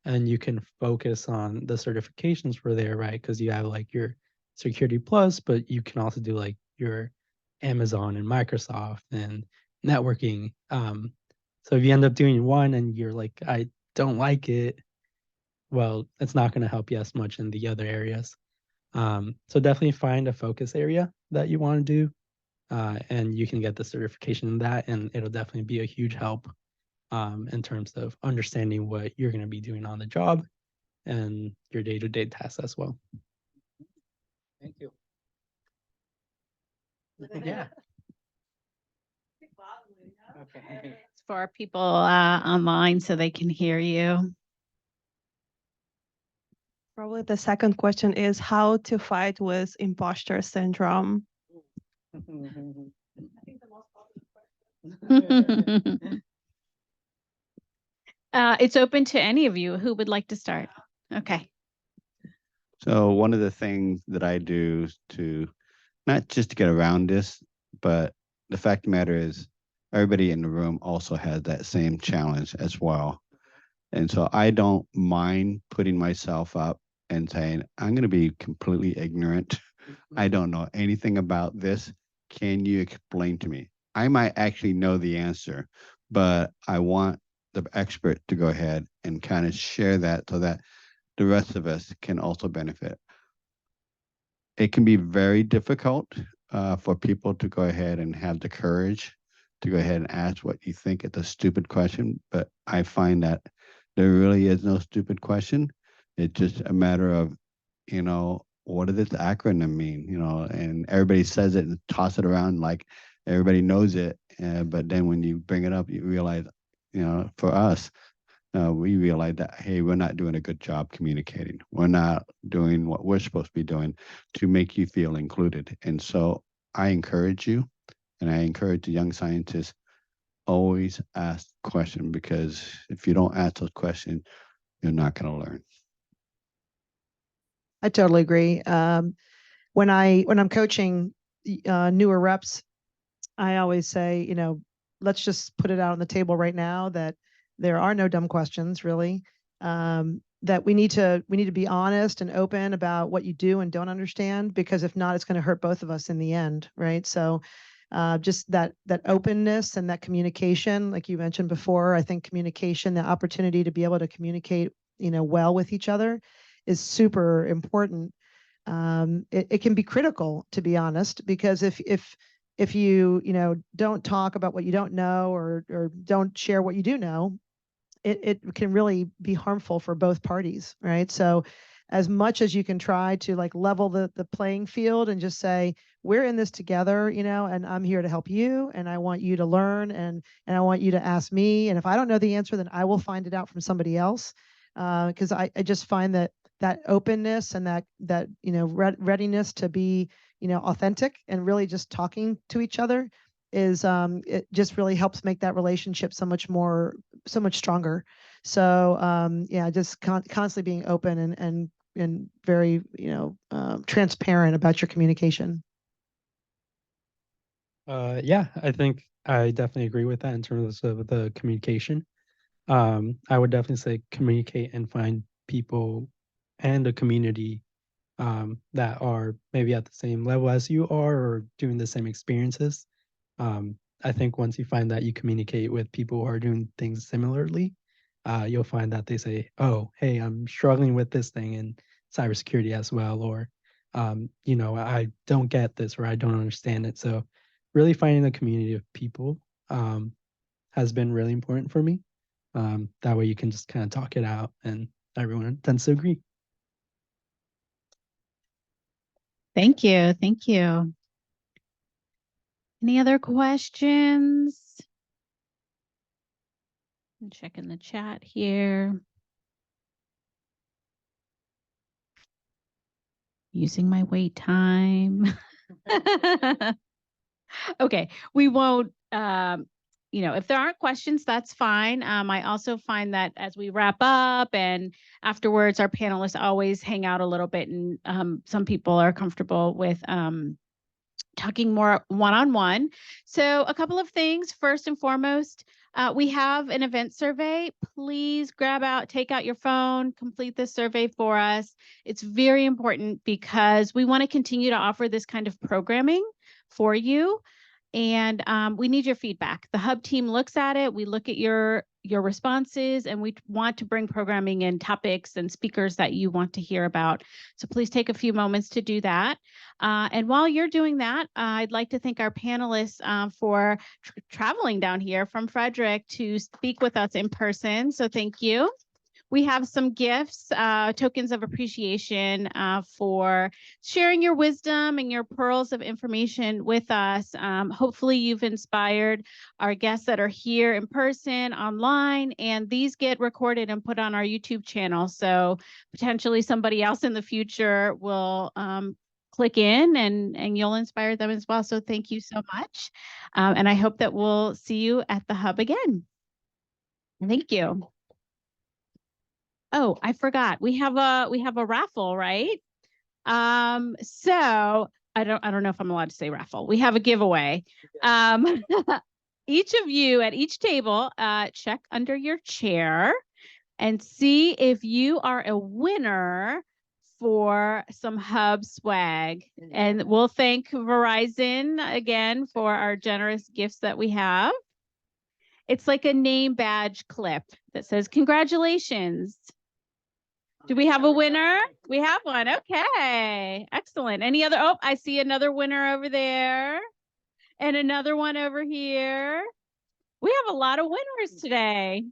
and you can focus on the certifications for there, right? Because you have like your Security Plus, but you can also do like your Amazon and Microsoft and networking. So if you end up doing one and you're like, I don't like it, well, it's not going to help you as much in the other areas. So definitely find a focus area that you want to do, and you can get the certification in that, and it'll definitely be a huge help in terms of understanding what you're going to be doing on the job and your day-to-day tasks as well. Thank you. Yeah. Okay. It's for our people online so they can hear you. Probably the second question is how to fight with imposter syndrome. It's open to any of you who would like to start. Okay. So one of the things that I do to not just to get around this, but the fact of the matter is everybody in the room also has that same challenge as well. And so I don't mind putting myself up and saying, I'm going to be completely ignorant. I don't know anything about this. Can you explain to me? I might actually know the answer, but I want the expert to go ahead and kind of share that so that the rest of us can also benefit. It can be very difficult for people to go ahead and have the courage to go ahead and ask what you think is a stupid question, but I find that there really is no stupid question. It's just a matter of, what does this acronym mean? And everybody says it and toss it around like everybody knows it. But then when you bring it up, you realize, for us, we realize that, hey, we're not doing a good job communicating. We're not doing what we're supposed to be doing to make you feel included. And so I encourage you, and I encourage the young scientists, always ask questions, because if you don't ask those questions, you're not going to learn. I totally agree. When I'm coaching newer reps, I always say, let's just put it out on the table right now that there are no dumb questions, really. That we need to be honest and open about what you do and don't understand, because if not, it's going to hurt both of us in the end, right? So just that openness and that communication, like you mentioned before, I think communication, the opportunity to be able to communicate, well with each other is super important. It can be critical, to be honest, because if you don't talk about what you don't know, or don't share what you do know, it can really be harmful for both parties, right? So as much as you can try to like level the playing field and just say, we're in this together, and I'm here to help you, and I want you to learn, and I want you to ask me, and if I don't know the answer, then I will find it out from somebody else, because I just find that that openness and that readiness to be authentic and really just talking to each other is it just really helps make that relationship so much stronger. So yeah, just constantly being open and very transparent about your communication. Yeah, I think I definitely agree with that in terms of the communication. I would definitely say communicate and find people and a community that are maybe at the same level as you are or doing the same experiences. I think once you find that you communicate with people who are doing things similarly, you'll find that they say, "Oh, hey, I'm struggling with this thing in cybersecurity as well," or I don't get this or I don't understand it. So, really finding a community of people has been really important for me. That way, you can just kind of talk it out, and everyone tends to agree. Thank you. Thank you. Any other questions? I'm checking the chat here. Using my wait time. Okay, we won't, if there aren't questions, that's fine. I also find that as we wrap up and afterwards, our panelists always hang out a little bit, and some people are comfortable with talking more one-on-one. So a couple of things. First and foremost, we have an event survey. Please take out your phone, complete this survey for us. It's very important because we want to continue to offer this kind of programming for you. And we need your feedback. The Hub team looks at it. We look at your responses, and we want to bring programming and topics and speakers that you want to hear about. So please take a few moments to do that. And while you're doing that, I'd like to thank our panelists for traveling down here from Frederick to speak with us in person. So thank you. We have some gifts, tokens of appreciation for sharing your wisdom and your pearls of information with us. Hopefully you've inspired our guests that are here in person, online, and these get recorded and put on our YouTube channel. So potentially somebody else in the future will click in and you'll inspire them as well. So thank you so much. And I hope that we'll see you at the Hub again. Thank you. Oh, I forgot. We have a raffle, right? So I don't know if I'm allowed to say raffle. We have a giveaway. Each of you at each table, check under your chair and see if you are a winner for some Hub swag. And we'll thank Verizon again for our generous gifts that we have. It's like a name badge clip that says, "Congratulations." Do we have a winner? We have one. Okay. Excellent. Any other? Oh, I see another winner over there and another one over here. We have a lot of winners today.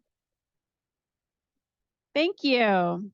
Thank you.